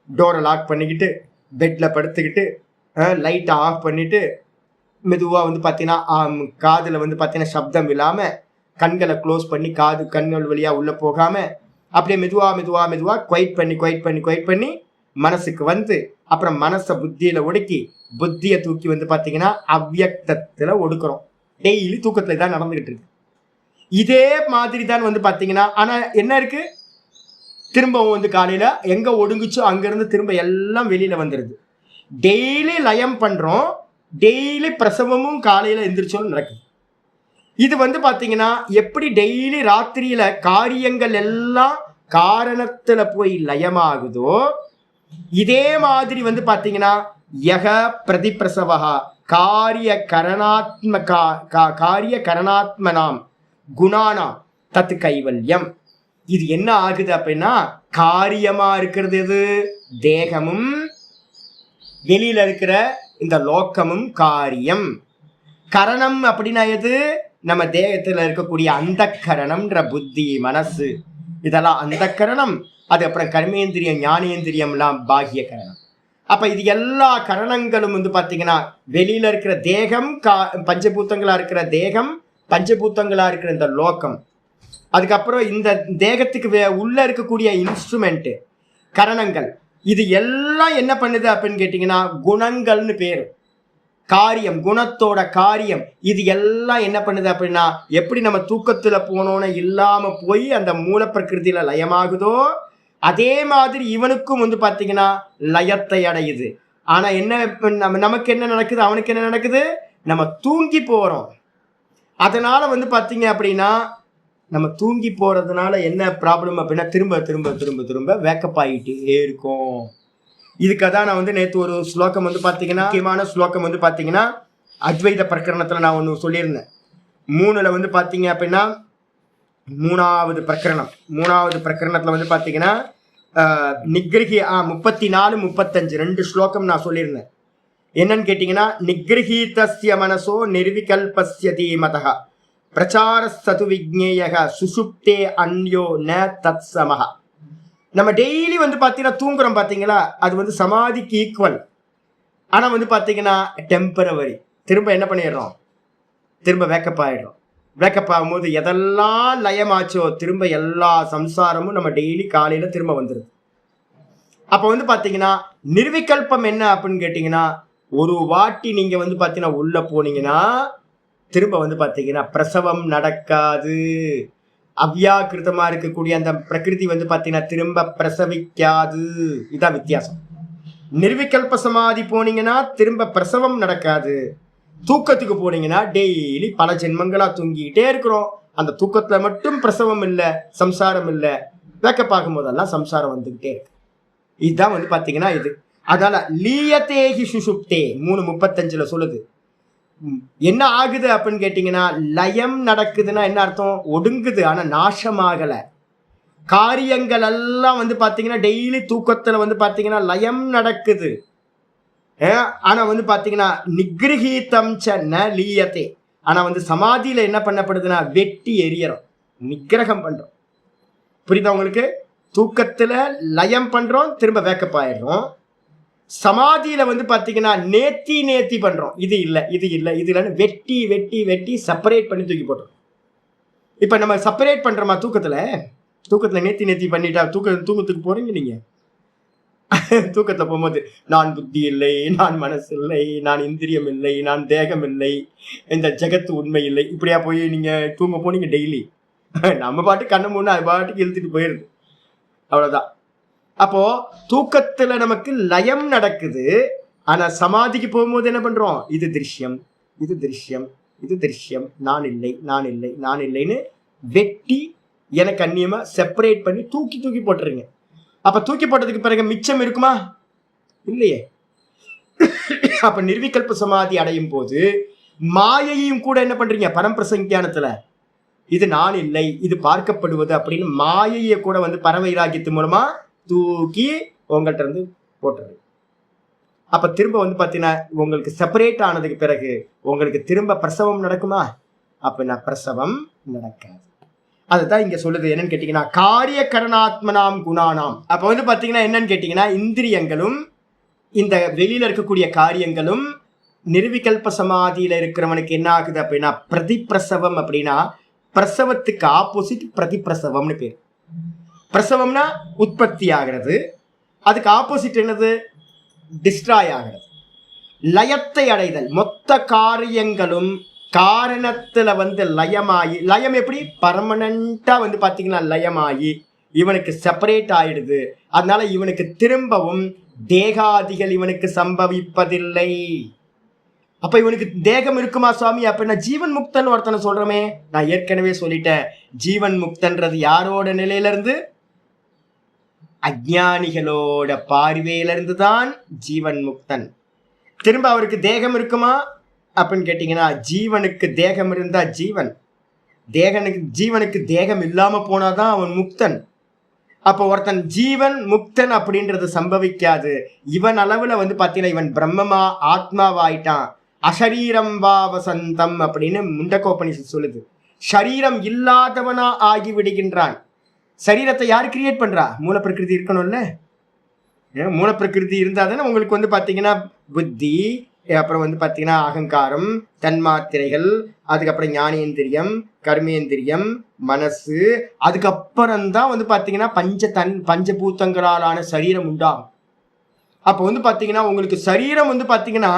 டோரை லாக் பண்ணிக்கிட்டு பெட்டில் படுத்துக்கிட்டு லைட்டை ஆஃப் பண்ணிவிட்டு மெதுவாக வந்து பார்த்தீங்கன்னா காதில் வந்து பார்த்தீங்கன்னா சப்தம் இல்லாமல் கண்களை க்ளோஸ் பண்ணி கண்கள் வழியாக உள்ளே போகாமல் அப்படியே மெதுவாக குவைட் பண்ணி மனசுக்கு வந்து அப்புறம் மனசை புத்தியில் ஒடுக்கி புத்தியை தூக்கி வந்து பார்த்தீங்கன்னா அவ்யக்தத்தில் ஒடுக்குறோம். டெய்லி தூக்கத்தில் தான் நடந்துகிட்டு இருக்கு. இதே மாதிரி தான் வந்து பார்த்தீங்கன்னா, ஆனால் என்ன இருக்கு, திரும்பவும் வந்து காலையில் எங்கே ஒடுங்குச்சோ அங்கேருந்து திரும்ப எல்லாம் வெளியில் வந்துடுது. டெய்லி லயம் பண்ணுறோம், டெய்லி பிரசவமும் காலையில் எந்திரிச்சோன்னு நடக்குது. இது வந்து பார்த்தீங்கன்னா எப்படி டெய்லி ராத்திரியில் காரியங்கள் எல்லாம் காரணத்தில் போய் லயமாகுதோ இதே மாதிரி வந்து பார்த்தீங்கன்னா யக பிரதிப்பிரசவா காரிய கரணாத்மனாம் குணானாம் தத்து கைவல்யம். இது என்ன ஆகுது அப்படின்னா, காரியமா இருக்கிறது எது, தேகமும் வெளியில இருக்கிற இந்த லோக்கமும் காரியம். கரணம் அப்படின்னா எது, நம்ம தேகத்துல இருக்கக்கூடிய அந்த கரணம்ன்ற புத்தி மனசு, இதெல்லாம் அந்த கரணம். அது அப்புறம் கர்மேந்திரியம் ஞானேந்திரியம்லாம் பாகிய கரணம். அப்ப இது எல்லா கரணங்களும் வந்து பாத்தீங்கன்னா வெளியில இருக்கிற தேகம், பஞ்சபூத்தங்களா இருக்கிற தேகம், பஞ்சபூத்தங்களா இருக்கிற இந்த லோகம், அதுக்கப்புறம் இந்த தேகத்துக்கு உள்ள இருக்கக்கூடிய இன்ஸ்ட்ருமெண்ட் கரணங்கள், இது எல்லாம் என்ன பண்ணுது அப்படின்னு கேட்டீங்கன்னா குணங்கள்னு பேரு. காரியம், குணத்தோட காரியம், இது எல்லாம் என்ன பண்ணுது அப்படின்னா, எப்படி நம்ம தூக்கத்துல போனோன்னு இல்லாம போய் அந்த மூல பிரகிருதியில லயமாகுதோ அதே மாதிரி இவனுக்கும் வந்து பாத்தீங்கன்னா லயத்தை அடையுது. ஆனா என்ன, நமக்கு என்ன நடக்குது, அவனுக்கு என்ன நடக்குது, நம்ம தூங்கி போறோம். அதனால வந்து பாத்தீங்க அப்படின்னா நம்ம தூங்கி போறதுனால என்ன ப்ராப்ளம் அப்படின்னா திரும்ப திரும்ப திரும்ப திரும்ப வேக்கப் ஆகிட்டே இருக்கும். இதுக்காக நான் வந்து நேற்று ஒரு ஸ்லோகம் வந்து பார்த்தீங்கன்னா, முக்கியமான ஸ்லோகம் வந்து பார்த்தீங்கன்னா அத்வைத பிரகரணத்தில் நான் ஒன்று சொல்லியிருந்தேன். 3ல் வந்து பார்த்தீங்க அப்படின்னா மூணாவது பிரகரணத்தில் வந்து பார்த்தீங்கன்னா நிகிரகி 34, 35 2 ஸ்லோகம் நான் சொல்லியிருந்தேன். என்னன்னு கேட்டீங்கன்னா, நிகிரகீதஸ்ய மனசோ நிர்விகல்பஸ்ய தீமதா பிரச்சார சது விக்னேயக சுசுப்தே அன்யோ ந தத் சமஹ. நம்ம டெய்லி வந்து பார்த்தீங்கன்னா தூங்குறோம் பார்த்தீங்களா, அது வந்து சமாதிக்கு ஈக்குவல். ஆனால் வந்து பார்த்தீங்கன்னா டெம்பரவரி. திரும்ப என்ன பண்ணிடுறோம், திரும்ப வேக்கப் ஆகிடுறோம். வேக்கப் ஆகும்போது எதெல்லாம் லயமாச்சோ திரும்ப எல்லா சம்சாரமும் நம்ம டெய்லி காலையில் திரும்ப வந்துடுது. அப்போ வந்து பார்த்தீங்கன்னா நிர்விகல்பம் என்ன அப்படின்னு கேட்டிங்கன்னா, ஒரு வாட்டி நீங்கள் வந்து பார்த்தீங்கன்னா உள்ளே போனீங்கன்னா திரும்ப வந்து பார்த்தீங்கன்னா பிரசவம் நடக்காது. அவ்யாக்கிருத்தமாக இருக்கக்கூடிய அந்த பிரகிருதி வந்து பார்த்தீங்கன்னா திரும்ப பிரசவிக்காது. இதான் வித்தியாசம். நிர்விகல்ப சமாதி போனீங்கன்னா திரும்ப பிரசவம் நடக்காது. தூக்கத்துக்கு போனீங்கன்னா டெய்லி பல ஜென்மங்களாக தூங்கிக்கிட்டே இருக்கிறோம். அந்த தூக்கத்தில் மட்டும் பிரசவம் இல்லை, சம்சாரம் இல்லை. வேக்கப் பார்க்கும் போதெல்லாம் சம்சாரம் வந்துக்கிட்டே இருக்கு. இதுதான் வந்து பார்த்தீங்கன்னா இது. அதனால லீயத்தேகி சுசுப்தே 3:35 சொல்லுது. என்ன ஆகுது அப்படின்னு கேட்டீங்கன்னா, லயம் நடக்குதுன்னா என்ன அர்த்தம், ஒடுங்குது, ஆனா நாசமாகல. காரியங்கள் எல்லாம் வந்து பாத்தீங்கன்னா டெய்லி தூக்கத்துல வந்து பாத்தீங்கன்னா லயம் நடக்குது. ஆனா வந்து பாத்தீங்கன்னா நிகிரகீதம் ந லீயத்தே. ஆனா வந்து சமாதியில என்ன பண்ணப்படுதுன்னா வெட்டி எரியறோம், நிகிரகம் பண்றோம். புரியுதா உங்களுக்கு? தூக்கத்துல லயம் பண்றோம், திரும்ப வேக்கப் ஆயிடுறோம். சமாதியில வந்து பாத்தீங்கன்னா நேத்தி பண்றோம். இது இல்லைன்னு வெட்டி செப்பரேட் பண்ணி தூக்கி போட்டுரும். இப்ப நம்ம செப்பரேட் பண்றோமா தூக்கத்துல நேத்தி பண்ணிட்டா தூக்கத்துக்கு போறீங்க நீங்க. தூக்கத்துல போகும்போது நான் புத்தி இல்லை, நான் மனசு இல்லை, நான் இந்திரியம் இல்லை, நான் தேகம் இல்லை, இந்த ஜெகத்து உண்மை இல்லை, இப்படியா போய் நீங்க தூங்க போனீங்க டெய்லி. நம்ம பாட்டு கண்ணை மூணு அது பாட்டுக்கு இழுத்துட்டு போயிருது, அவ்வளவுதான். அப்போ தூக்கத்துல நமக்கு லயம் நடக்குது. ஆனா சமாதிக்கு போகும்போது என்ன பண்றோம், இது திருஷ்யம், நான் இல்லைன்னு வெட்டி எனக்கு அந்நியமா செப்பரேட் பண்ணி தூக்கி போட்டுருங்க. அப்ப தூக்கி போட்டதுக்கு பிறகு மிச்சம் இருக்குமா, இல்லையே. அப்ப நிர்விகல்ப சமாதி அடையும் போது மாயையும் கூட என்ன பண்றீங்க, பரம்பிரசங்கியானத்துல இது நான் இல்லை, இது பார்க்கப்படுவது அப்படின்னு மாயையை கூட வந்து பரவைராகியத்து மூலமா தூக்கி உங்கள்கிட்ட இருந்து போட்டுறது. அப்ப திரும்ப வந்து பாத்தீங்கன்னா உங்களுக்கு செப்பரேட் ஆனதுக்கு பிறகு உங்களுக்கு திரும்ப பிரசவம் நடக்குமா, அப்படின்னா பிரசவம் நடக்காது. அதுதான் இங்க சொல்லுது. என்னன்னு கேட்டீங்கன்னா காரிய கரணாத்மனாம் குணானாம். அப்ப வந்து பாத்தீங்கன்னா என்னன்னு கேட்டீங்கன்னா இந்திரியங்களும் இந்த வெளியில இருக்கக்கூடிய காரியங்களும் நிர்விகல்ப சமாதியில இருக்கிறவனுக்கு என்ன ஆகுது அப்படின்னா பிரதிப்பிரசவம். அப்படின்னா பிரசவத்துக்கு ஆப்போசிட் பிரதிப்பிரசவம்னு பேர். பிரசவம்னா உற்பத்தி ஆகிறது, அதுக்கு ஆப்போசிட் என்னது? டிஸ்ட்ராய் ஆகிறது. லயத்தை அடைதல், மொத்த காரியங்களும் காரணத்துல லயமாயி, லயம் எப்படி பர்மனண்டா பாத்தீங்கன்னா லயமாயி இவனுக்கு செப்பரேட் ஆயிடுது. அதனால இவனுக்கு திரும்பவும் தேகாதிகள் இவனுக்கு சம்பவிப்பதில்லை. அப்ப இவனுக்கு தேகம் இருக்குமா சுவாமி அப்படின்னா ஜீவன் முக்தன் ஒருத்தனை சொல்றமே. நான் ஏற்கனவே சொல்லிட்டேன், ஜீவன் முக்தன்றது யாரோட நிலையில இருந்து? அஞ்ஞானிகளோட பார்வையிலிருந்து தான் ஜீவன் முக்தன். திரும்ப அவருக்கு தேகம் இருக்குமா அப்படின்னு கேட்டீங்கன்னா, ஜீவனுக்கு தேகம் இருந்தா ஜீவனுக்கு தேகம் இல்லாம போனாதான் அவன் முக்தன். அப்போ ஒருத்தன் ஜீவன் முக்தன் அப்படின்றது சம்பவிக்காது. இவன் அளவுல பாத்தீங்கன்னா இவன் பிரம்மமா ஆத்மாவாயிட்டான். அசரீரம் வசந்தம் அப்படின்னு முண்டகோபனிஷத் சொல்லுது. சரீரம் இல்லாதவனா ஆகி விடுகின்றான். சரீரத்தை யார் கிரியேட் பண்றா? மூலப்பிரகிருதி இருக்கணும்ல. மூலப்பிரகிருதி இருந்தா தானே உங்களுக்கு பாத்தீங்கன்னா புத்தி, அப்புறம் பாத்தீங்கன்னா அகங்காரம், தன்மாத்திரைகள், அதுக்கப்புறம் ஞானேந்திரியம், கர்மேந்திரியம், மனசு, அதுக்கப்புறம் தான் பாத்தீங்கன்னா பஞ்சபூத்தங்களாலான சரீரம் உண்டாகும். அப்போ பாத்தீங்கன்னா உங்களுக்கு சரீரம் பாத்தீங்கன்னா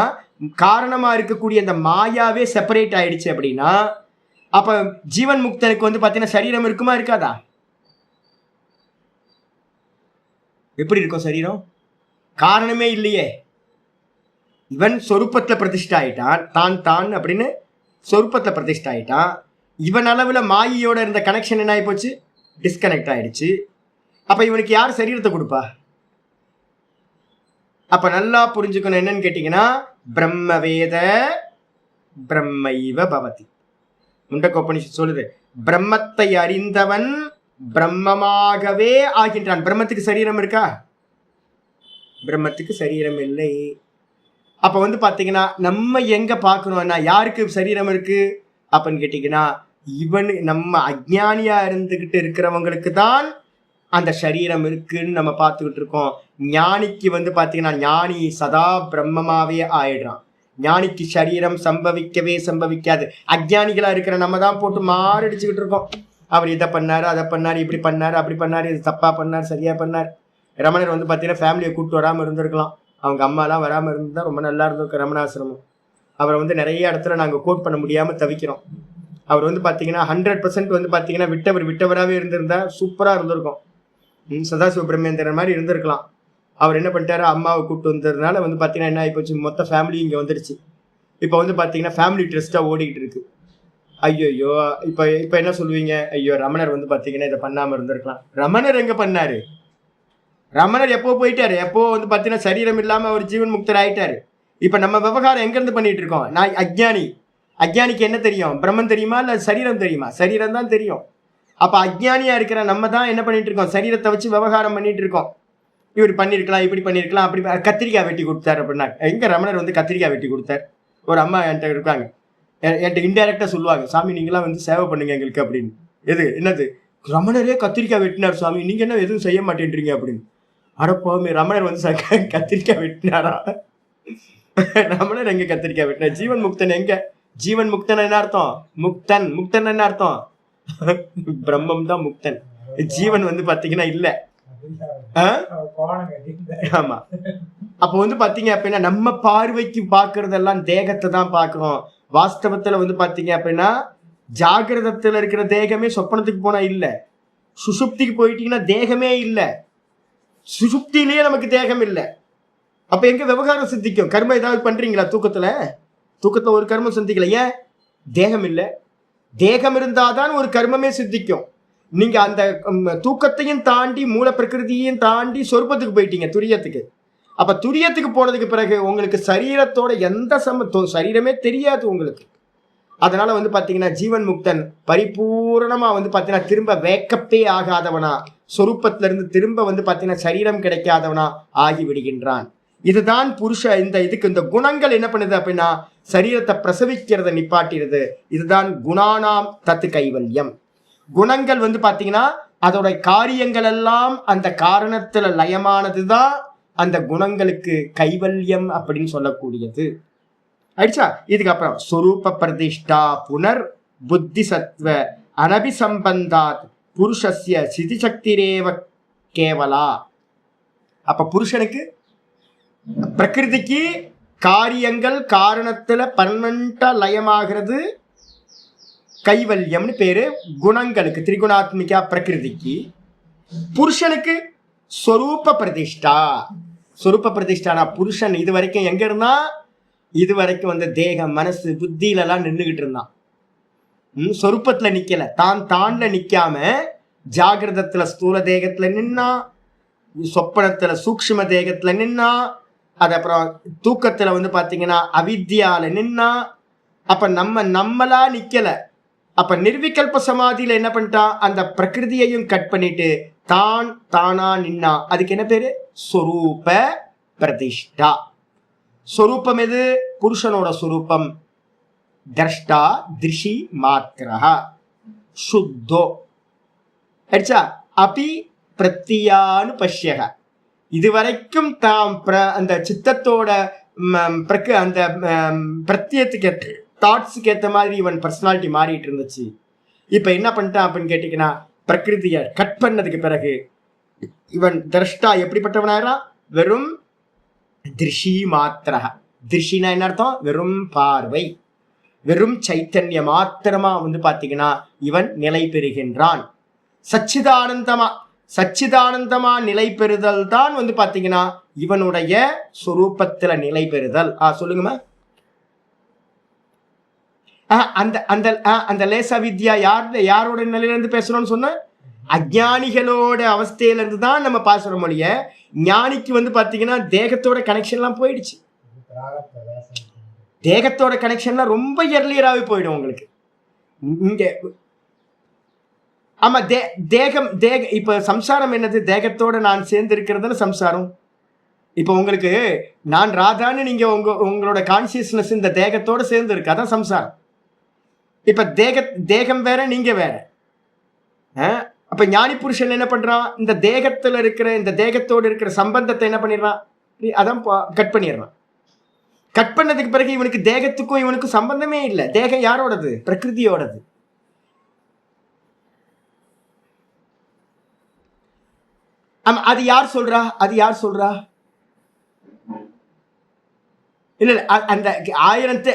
காரணமா இருக்கக்கூடிய அந்த மாயாவே செப்பரேட் ஆயிடுச்சு அப்படின்னா, அப்ப ஜீவன் முக்தனுக்கு பாத்தீங்கன்னா சரீரம் இருக்குமா இருக்காதா? எப்படி இருக்கும் சரீரம்? காரணமே இல்லையே. இவன் சொரூபத்துல பிரதிஷ்டா ஆயிட்டான், தான் அப்படின்னு சொரூபத்துல பிரதிஷ்டா ஆயிட்டான். இவன் அளவுல மாயையோட இருந்த கனெக்ஷன் என்ன ஆகி போச்சு? டிஸ்கனெக்ட் ஆயிடுச்சு. அப்ப இவனுக்கு யார் சரீரத்தை கொடுப்பா? அப்ப நல்லா புரிஞ்சுக்கணும் என்னன்னு கேட்டீங்கன்னா, பிரம்மவேத பிரம்மைவ பவதி. முண்டகோபனிஷத் சொல்லுது, பிரம்மத்தை அறிந்தவன் பிரம்மமாகவே ஆகின்றான். பிரம்மத்துக்கு சரீரம் இருக்கா? பிரம்மத்துக்கு சரீரம் இல்லை. அப்ப பாத்தீங்கன்னா நம்ம எங்க பாக்கணும்னா யாருக்கு சரீரம் இருக்கு அப்படின்னு கேட்டீங்கன்னா, நம்ம அஜ்ஞானியா இருந்துகிட்டு இருக்கிறவங்களுக்கு தான் அந்த சரீரம் இருக்குன்னு நம்ம பார்த்துக்கிட்டு இருக்கோம். ஞானிக்கு பாத்தீங்கன்னா ஞானி சதா பிரம்மமாவே ஆயிடுறான். ஞானிக்கு சரீரம் சம்பவிக்காது. அஜ்ஞானிகளா இருக்கிற நம்ம தான் போட்டு மாரடிச்சுக்கிட்டு இருக்கோம். அவர் இதை பண்ணாரு, அதை பண்ணாரு, இப்படி பண்ணாரு, அப்படி பண்ணாரு, இது தப்பா பண்ணார், சரியா பண்ணார். ரமணர் பாத்தீங்கன்னா ஃபேமிலியை கூப்பிட்டு வராமல் இருந்திருக்கலாம். அவங்க அம்மாலாம் வராமல் இருந்தா ரொம்ப நல்லா இருந்திருக்கும் ரமணாசிரமம். அவரை நிறைய இடத்துல நாங்கள் கோட் பண்ண முடியாம தவிக்கிறோம். அவர் பாத்தீங்கன்னா 100% பாத்தீங்கன்னா விட்டவராகவே இருந்திருந்தா சூப்பரா இருந்திருக்கும். சதாசிவ பிரம்மேந்திரன் மாதிரி இருந்திருக்கலாம். அவர் என்ன பண்ணிட்டாரு, அம்மாவை கூப்பிட்டு வந்ததுனால பாத்தீங்கன்னா என்ன ஆகிப்போச்சு, மொத்த ஃபேமிலி இங்கே வந்துடுச்சு. இப்போ பாத்தீங்கன்னா ஃபேமிலி ட்ரஸ்டா ஓடிக்கிட்டு இருக்கு. ஐயோ இப்போ என்ன சொல்லுவீங்க? ஐயோ ரமணர் பாத்தீங்கன்னா இதை பண்ணாம இருந்திருக்கலாம். ரமணர் எங்க பண்ணாரு? ரமணர் எப்போ போயிட்டாரு? எப்போ பாத்தீங்கன்னா சரீரம் இல்லாம அவர் ஜீவன் முக்தர் ஆயிட்டாரு. இப்ப நம்ம விவகாரம் எங்க இருந்து பண்ணிட்டு இருக்கோம்? நான் அஜ்ஞானிக்கு என்ன தெரியும்? பிரம்மன் தெரியுமா இல்ல சரீரம் தெரியுமா? சரீரம் தான் தெரியும். அப்ப அஜ்ஞானியா இருக்கிற நம்ம தான் என்ன பண்ணிட்டு இருக்கோம்? சரீரத்தை வச்சு விவகாரம் பண்ணிட்டு இருக்கோம். இவர் பண்ணிருக்கலாம், இப்படி பண்ணிருக்கலாம், அப்படி கத்திரிக்காய் வெட்டி கொடுத்தாரு அப்படின்னா, எங்க ரமணர் கத்திரிக்காய் வெட்டி கொடுத்தாரு? ஒரு அம்மா என்கிட்ட இருக்காங்க, என்கிட்ட இன்டைரக்டா சொல்லுவாங்க, சாமி நீங்களாம் சேவை பண்ணுங்க எங்களுக்கு அப்படின்னு. என்னது ரமணரே கத்திரிக்காய் வெட்டினார் சாமி, நீங்க என்ன எதுவும் செய்ய மாட்டேன்றீங்க அப்படின்னு. அடப்பாமே, ரமணர் கத்திரிக்காய் வெட்டினாரா? ரமணர் எங்க கத்திரிக்காய் வெட்டினார்? ஜீவன் முக்தன் எங்க? ஜீவன் முக்தன் என்ன அர்த்தம்? முக்தன் என்ன அர்த்தம்? பிரம்மம் தான் முக்தன். ஜீவன் பாத்தீங்கன்னா இல்ல. ஆமா. அப்ப பாத்தீங்க அப்படின்னா நம்ம பார்வைக்கு பாக்குறதெல்லாம் தேகத்தை தான் பாக்குறோம். வாஸ்தவத்துல பாத்தீங்க அப்படின்னா ஜாகிரதத்துல இருக்கிற தேகமே சொப்பனத்துக்கு போனா இல்ல. சுசுப்திக்கு போயிட்டீங்கன்னா தேகமே இல்ல. சுசுப்தியிலேயே நமக்கு தேகம் இல்லை. அப்ப எங்க விவகாரம் சிந்திக்கும்? கர்மம் ஏதாவது பண்றீங்களா? தூக்கத்துல ஒரு கர்மம் சிந்திக்கல. ஏன்? தேகம் இல்லை. தேகம் இருந்தாதான் ஒரு கர்மமே சித்திக்கும். நீங்க அந்த தூக்கத்தையும் தாண்டி மூல பிரகிருதியையும் தாண்டி சொருப்பத்துக்கு போயிட்டீங்க, துரியத்துக்கு. அப்ப துரியத்துக்கு போனதுக்கு பிறகு உங்களுக்கு சரீரத்தோட எந்த சரீரமே தெரியாது உங்களுக்கு. அதனால பாத்தீங்கன்னா ஜீவன் முக்தன் பரிபூர்ணமா பாத்தீங்கன்னா திரும்ப வேக்கப்பே ஆகாதவனா, சொரூபத்துல இருந்து திரும்ப பாத்தீங்கன்னா சரீரம் கிடைக்காதவனா ஆகி விடுகின்றான். இதுதான் இந்த குணங்கள் என்ன பண்ணுது அப்படின்னா சரீரத்தை பிரசவிக்கிறத நிப்பாட்டிடுது. இதுதான் குணானாம் தத்து கைவல்யம். குணங்கள் பாத்தீங்கன்னா அதோட காரியங்கள் எல்லாம் அந்த காரணத்துல லயமானதுதான் அந்த குணங்களுக்கு கைவல்யம் அப்படின்னு சொல்லக்கூடியது. ஆயிடுச்சா? இதுக்கப்புறம் சொரூப பிரதிஷ்டா புனர் புத்தி சத்வ அனபிசம்பந்தாத் புருஷஸ்ய சிதி சக்திரேவ கேவலா. அப்ப புருஷனுக்கு பிரகிருதிக்கு காரியங்கள் காரணத்துல பர்மனண்டா லயமாகிறது கைவல்யம்னு பேரு. குணங்களுக்கு திரிகுணாத்மிகா பிரகிருதிக்கு. புருஷனுக்கு ஸ்வரூப பிரதிஷ்டா. ஸ்வரூப பிரதிஷ்டானா புருஷன் இது வரைக்கும் எங்க இருந்தா, இது வரைக்கும் வந்து தேகம் மனசு புத்தியில எல்லாம் நின்றுகிட்டு இருந்தான். சொரூபத்துல நிக்கல, தான்ல நிக்காம ஜாகிரதத்துல ஸ்தூல தேகத்துல நின்னா, சொப்பனத்துல சூக்ஷ்ம தேகத்துல நின்னா, அது அப்புறம் தூக்கத்துல வந்து பாத்தீங்கன்னா அவித்யால நின்னா. அப்ப நம்மளா நிக்கல. அப்ப நிர்விகல்ப சமாதியில என்ன பண்ணிட்டான், அந்த பிரகிருதியையும் கட் பண்ணிட்டு தானா நின்னா. அதுக்கு என்ன பேரு? சொரூப பிரதிஷ்டா. சொரூபம் எது? புருஷனோட சொரூபம். திரஷ்டா திருஷி மாத்திரா சுத்தோ. அடிச்சா அபி பிரத்தியானு பஷ்யக. இதுவரைக்கும் தாம் அந்த சித்தத்தோட அந்த பிரத்தியத்துக்கு தாட்ஸுக்கு ஏற்ற மாதிரி இவன் பர்சனாலிட்டி மாறிட்டு இருந்துச்சு. இப்ப என்ன பண்ணிட்டான் அப்படின்னு கேட்டீங்கன்னா, பிரகிருதிய கட் பண்ணதுக்கு பிறகு இவன் திரஷ்டா எப்படிப்பட்டவனாயிரா? வெறும் திருஷி மாத்திர. திருஷினா என்ன அர்த்தம்? வெறும் பார்வை, வெறும் சைத்தன்ய மாத்திரமா வந்து பாத்தீங்கன்னா இவன் நிலை பெறுகின்றான். சச்சிதானந்தமா நிலை பெறுதல் தான் வந்து பாத்தீங்கன்னா இவனுடைய சொரூபத்துல நிலை பெறுதல். சொல்லுங்கம்மா. அந்த லேச வித்யா யாரோட நிலையில இருந்து பேசுறோம்னு சொன்ன? அஜானிகளோட அவஸ்தையில இருந்து தான் நம்ம பாசுற மொழிய. ஞானிக்கு வந்து பாத்தீங்கன்னா தேகத்தோட கனெக்ஷன் எல்லாம் போயிடுச்சு. தேகத்தோட கனெக்ஷன்லாம் ரொம்ப எர்லியராகவே போயிடும் உங்களுக்கு. இங்க ஆமா, தேகம் இப்ப சம்சாரம் என்னது? தேகத்தோட நான் சேர்ந்து இருக்கிறது சம்சாரம். இப்ப உங்களுக்கு நான் ராதான்னு நீங்க உங்களோட கான்சியஸ்னஸ் இந்த தேகத்தோட சேர்ந்து இருக்கு, அதான் சம்சாரம். இப்ப தேகம் வேற, நீங்க வேற. அப்ப ஞானி புருஷன் என்ன பண்றான்? இந்த தேகத்துல இருக்கிற இந்த தேகத்தோடு இருக்கிற சம்பந்தத்தை என்ன பண்ணிடுறான்? அதான் கட் பண்ணிடுறான். கட் பண்ணதுக்கு பிறகு இவனுக்கு தேகத்துக்கும் இவனுக்கும் சம்பந்தமே இல்லை. தேகம் யாரோடது? பிரகிருதியோடது. அது யார் சொல்றா? இல்ல அந்த ஆயிரத்தை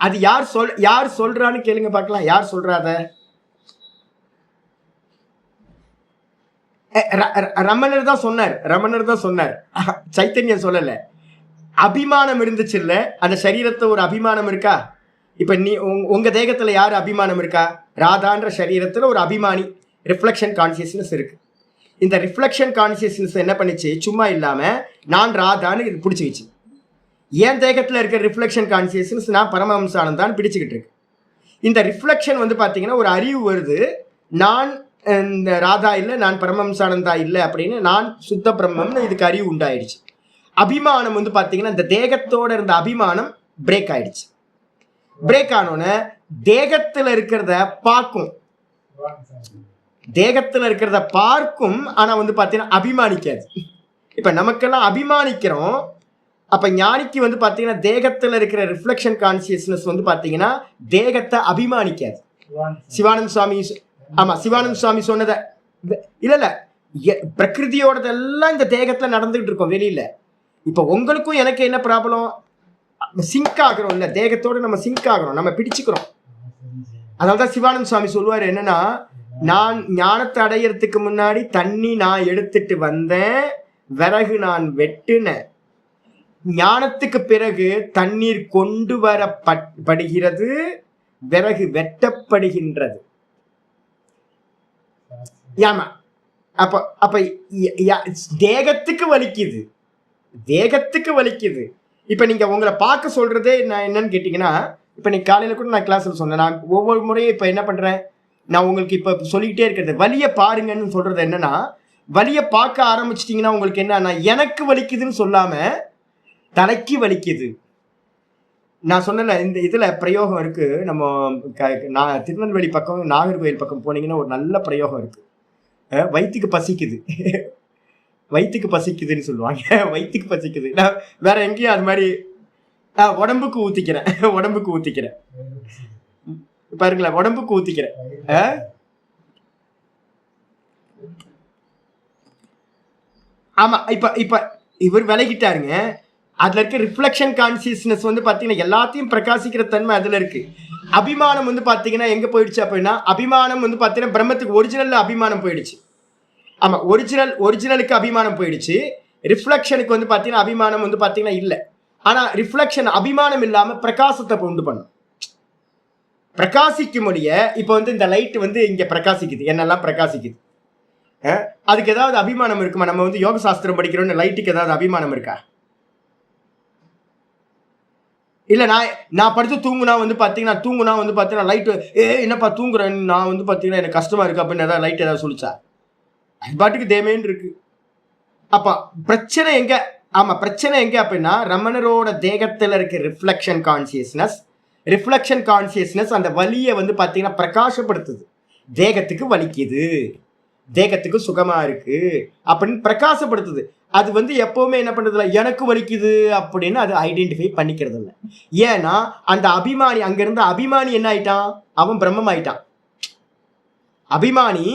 அது யார் சொல்றான்னு கேளுங்க பார்க்கலாம். யார் சொல்றாத? ரமணர் தான் சொன்னார். சைத்தன்யம் சொல்லல. அபிமானம் இருந்துச்சு இல்ல, அந்த சரீரத்தை ஒரு அபிமானம் இருக்கா? இப்ப நீ உங்க தேகத்துல யாரு அபிமானம் இருக்கா? ராதான்ற சரீரத்துல ஒரு அபிமானி ரிஃப்ளெக்ஷன் கான்சியஸ்னஸ் இருக்கு. இந்த ரிஃப்ளெக்ஷன் கான்சியஸ்னஸ் என்ன பண்ணிச்சு? சும்மா இல்லாம நான் ராதான்னு இது பிடிச்சிக்கிச்சு. என் தேகத்துல இருக்கிற ரிஃப்ளெக்ஷன் கான்சியஸ்னஸ் நான் பரமஹம்சானந்தான் பிடிச்சுக்கிட்டு இருக்கு. இந்த ரிஃப்ளெக்ஷன் வந்து பாத்தீங்கன்னா ஒரு அறிவு வருது, நான் இந்த ராதா இல்லை, நான் பரமஹம்சானந்தா இல்லை அப்படின்னு, நான் சுத்த பிரம்மம்னு இதுக்கு அறிவு உண்டாயிடுச்சு. அபிமானம் வந்து பாத்தீங்கன்னா இந்த தேகத்தோட இருந்த அபிமானம் பிரேக் ஆயிடுச்சு. பிரேக் ஆனோன்னு தேகத்துல இருக்கிறத பார்க்கும், ஆனா வந்து பாத்தீங்கன்னா அபிமானிக்காது. இப்ப நமக்கெல்லாம் அபிமானிக்கிறோம். அப்ப ஞானிக்கு வந்து பாத்தீங்கன்னா தேகத்துல இருக்கிற ரிஃப்ளெக்ஷன் கான்சியஸ்னஸ் வந்து பாத்தீங்கன்னா தேகத்தை அபிமானிக்காது. சிவானந்த சுவாமி சொன்னத இல்ல பிரகிருதியோடதெல்லாம் இந்த தேகத்துல நடந்துகிட்டு இருக்கோம் வெளியில. இப்ப உங்களுக்கும் எனக்கு என்ன ப்ராப்ளம்? சிங்க் ஆகிறோம் இல்ல, தேகத்தோட நம்ம சிங்க் ஆகிறோம், நம்ம பிடிச்சுக்கிறோம். அதனாலதான் சிவானந்த சுவாமி சொல்லுவாரு என்னன்னா, நான் ஞானத்தை அடையறதுக்கு முன்னாடி தண்ணி நான் எடுத்துட்டு வந்தேன், விறகு நான் வெட்டுனேன். ஞானத்துக்கு பிறகு தண்ணீர் கொண்டு வரப்படுகிறது, விறகு வெட்டப்படுகின்றது. ஆமா. அப்ப தேகத்துக்கு வலிக்குது. இப்ப நீங்க உங்களை பார்க்க சொல்றதே நான் என்னன்னு கேட்டீங்கன்னா, இப்ப நீ காலையில கூட நான் கிளாஸ்ல சொன்னேன், நான் ஒவ்வொரு முறையும் இப்ப என்ன பண்றேன், நான் உங்களுக்கு இப்ப சொல்லிக்கிட்டே இருக்கிறது வலிய பாருங்கன்னு சொல்றது என்னன்னா, வலிய பார்க்க ஆரம்பிச்சிட்டீங்கன்னா உங்களுக்கு என்ன, எனக்கு வலிக்குதுன்னு சொல்லாம தலைக்கு வலிக்குது. நான் சொன்ன இந்த இதுல பிரயோகம் இருக்கு. நம்ம நான் திருநெல்வேலி பக்கம் நாகர்கோயில் பக்கம் போனீங்கன்னா ஒரு நல்ல பிரயோகம் இருக்கு. வயிற்றுக்கு பசிக்குதுன்னு சொல்லுவாங்க. வயிற்றுக்கு பசிக்குது. நான் வேற எங்கேயும் அது மாதிரி உடம்புக்கு ஊத்திக்கிறேன், உடம்புக்கு ஊத்திக்கிறேன் பாருங்களேன், உடம்புக்கு ஊத்திக்கிறேன். ஆமா, இப்ப இப்ப இவர் விலகிட்டாருங்க. அதுல இருக்க ரிஃப்ளெக்ஷன் கான்சியஸ்னஸ் வந்து பாத்தீங்கன்னா எல்லாத்தையும் பிரகாசிக்கிற தன்மை அதுல இருக்கு. அபிமானம் வந்து பாத்தீங்கன்னா எங்க போயிடுச்சு அப்படின்னா, அபிமானம் வந்து பாத்தீங்கன்னா பிரம்மத்துக்கு ஒரிஜினல் அபிமானம் போயிடுச்சு. ஆமா, ஒரிஜினலுக்கு அபிமானம் போயிடுச்சு. ரிஃப்ளெக்ஷனுக்கு வந்து பாத்தீங்கன்னா அபிமானம் வந்து பாத்தீங்கன்னா இல்ல. ஆனா ரிஃப்ளெக்ஷன் அபிமானம் இல்லாம பிரகாசத்தை உண்டு பண்ணும். பிரகாசிக்க முடிய இப்ப வந்து இந்த லைட் வந்து இங்க பிரகாசிக்குது, என்னெல்லாம் பிரகாசிக்குது. அதுக்கு ஏதாவது அபிமானம் இருக்குமா? நம்ம வந்து யோக சாஸ்திரம் படிக்கிறோம்னு லைட்டுக்கு ஏதாவது அபிமானம் இருக்கா? இல்ல நான் படுத்து தூங்குனா வந்து பாத்தீங்கன்னா லைட்டு என்னப்பா தூங்குறேன் நான் வந்து பாத்தீங்கன்னா எனக்கு கஷ்டமா இருக்கு அப்படின்னு ஏதாவது லைட் ஏதாவது சொல்லிச்சா? அது பாட்டுக்கு தேமேன்னு இருக்கு. அப்ப பிரச்சனை எங்க? ஆமா, பிரச்சனை எங்க அப்படின்னா ரமணரோட தேகத்துல இருக்க ரிஃப்ளெக்ஷன் கான்சியஸ்னஸ் அந்த வலியை வந்து பாத்தீங்கன்னா பிரகாசப்படுத்துது. தேகத்துக்கு வலிக்குது, தேகத்துக்கு சுகமா இருக்கு அப்படின்னு பிரகாசப்படுத்துது. அது வந்து எப்பவுமே என்ன பண்றதுல எனக்கு வலிக்குது அப்படின்னு அது ஐடென்டிஃபை பண்ணிக்கிறது இல்லை. ஏன்னா அந்த அபிமானி அங்க இருந்த அபிமானி என்ன ஆயிட்டான்? அவன் பிரம்மம் ஆயிட்டான். அபிமானி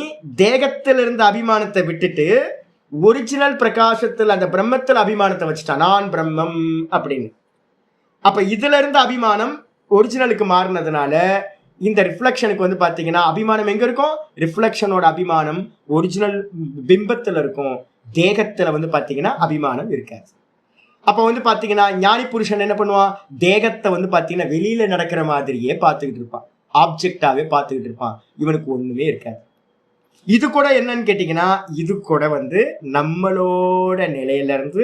தேகத்தில் இருந்த அபிமானத்தை விட்டுட்டு ஒரிஜினல் பிரகாசத்தில் அந்த பிரம்மத்தில் அபிமானத்தை வச்சுட்டான், நான் பிரம்மம் அப்படின்னு. அப்ப இதுல இருந்த அபிமானம் ஒரிஜினலுக்கு மாறினதுனால இந்த ரிஃப்ளெக்ஷனுக்கு வந்து பாத்தீங்கன்னா அபிமானம் எங்க இருக்கும்? ரிஃப்ளெக்ஷனோட அபிமானம் ஒரிஜினல் பிம்பத்துல இருக்கும், தேகத்துல வந்து பாத்தீங்கன்னா அபிமானம் இருக்காது. அப்ப வந்து பாத்தீங்கன்னா ஞானி புருஷன் என்ன பண்ணுவான்? தேகத்தை வந்து பாத்தீங்கன்னா வெளியில நடக்கிற மாதிரியே பார்த்துக்கிட்டு இருப்பான், ஆப்ஜெக்டாவே பார்த்துக்கிட்டு இருப்பான், இவனுக்கு ஒண்ணுமே இருக்காது. இது கூட என்னன்னு கேட்டீங்கன்னா, இது கூட வந்து நம்மளோட நிலையில இருந்து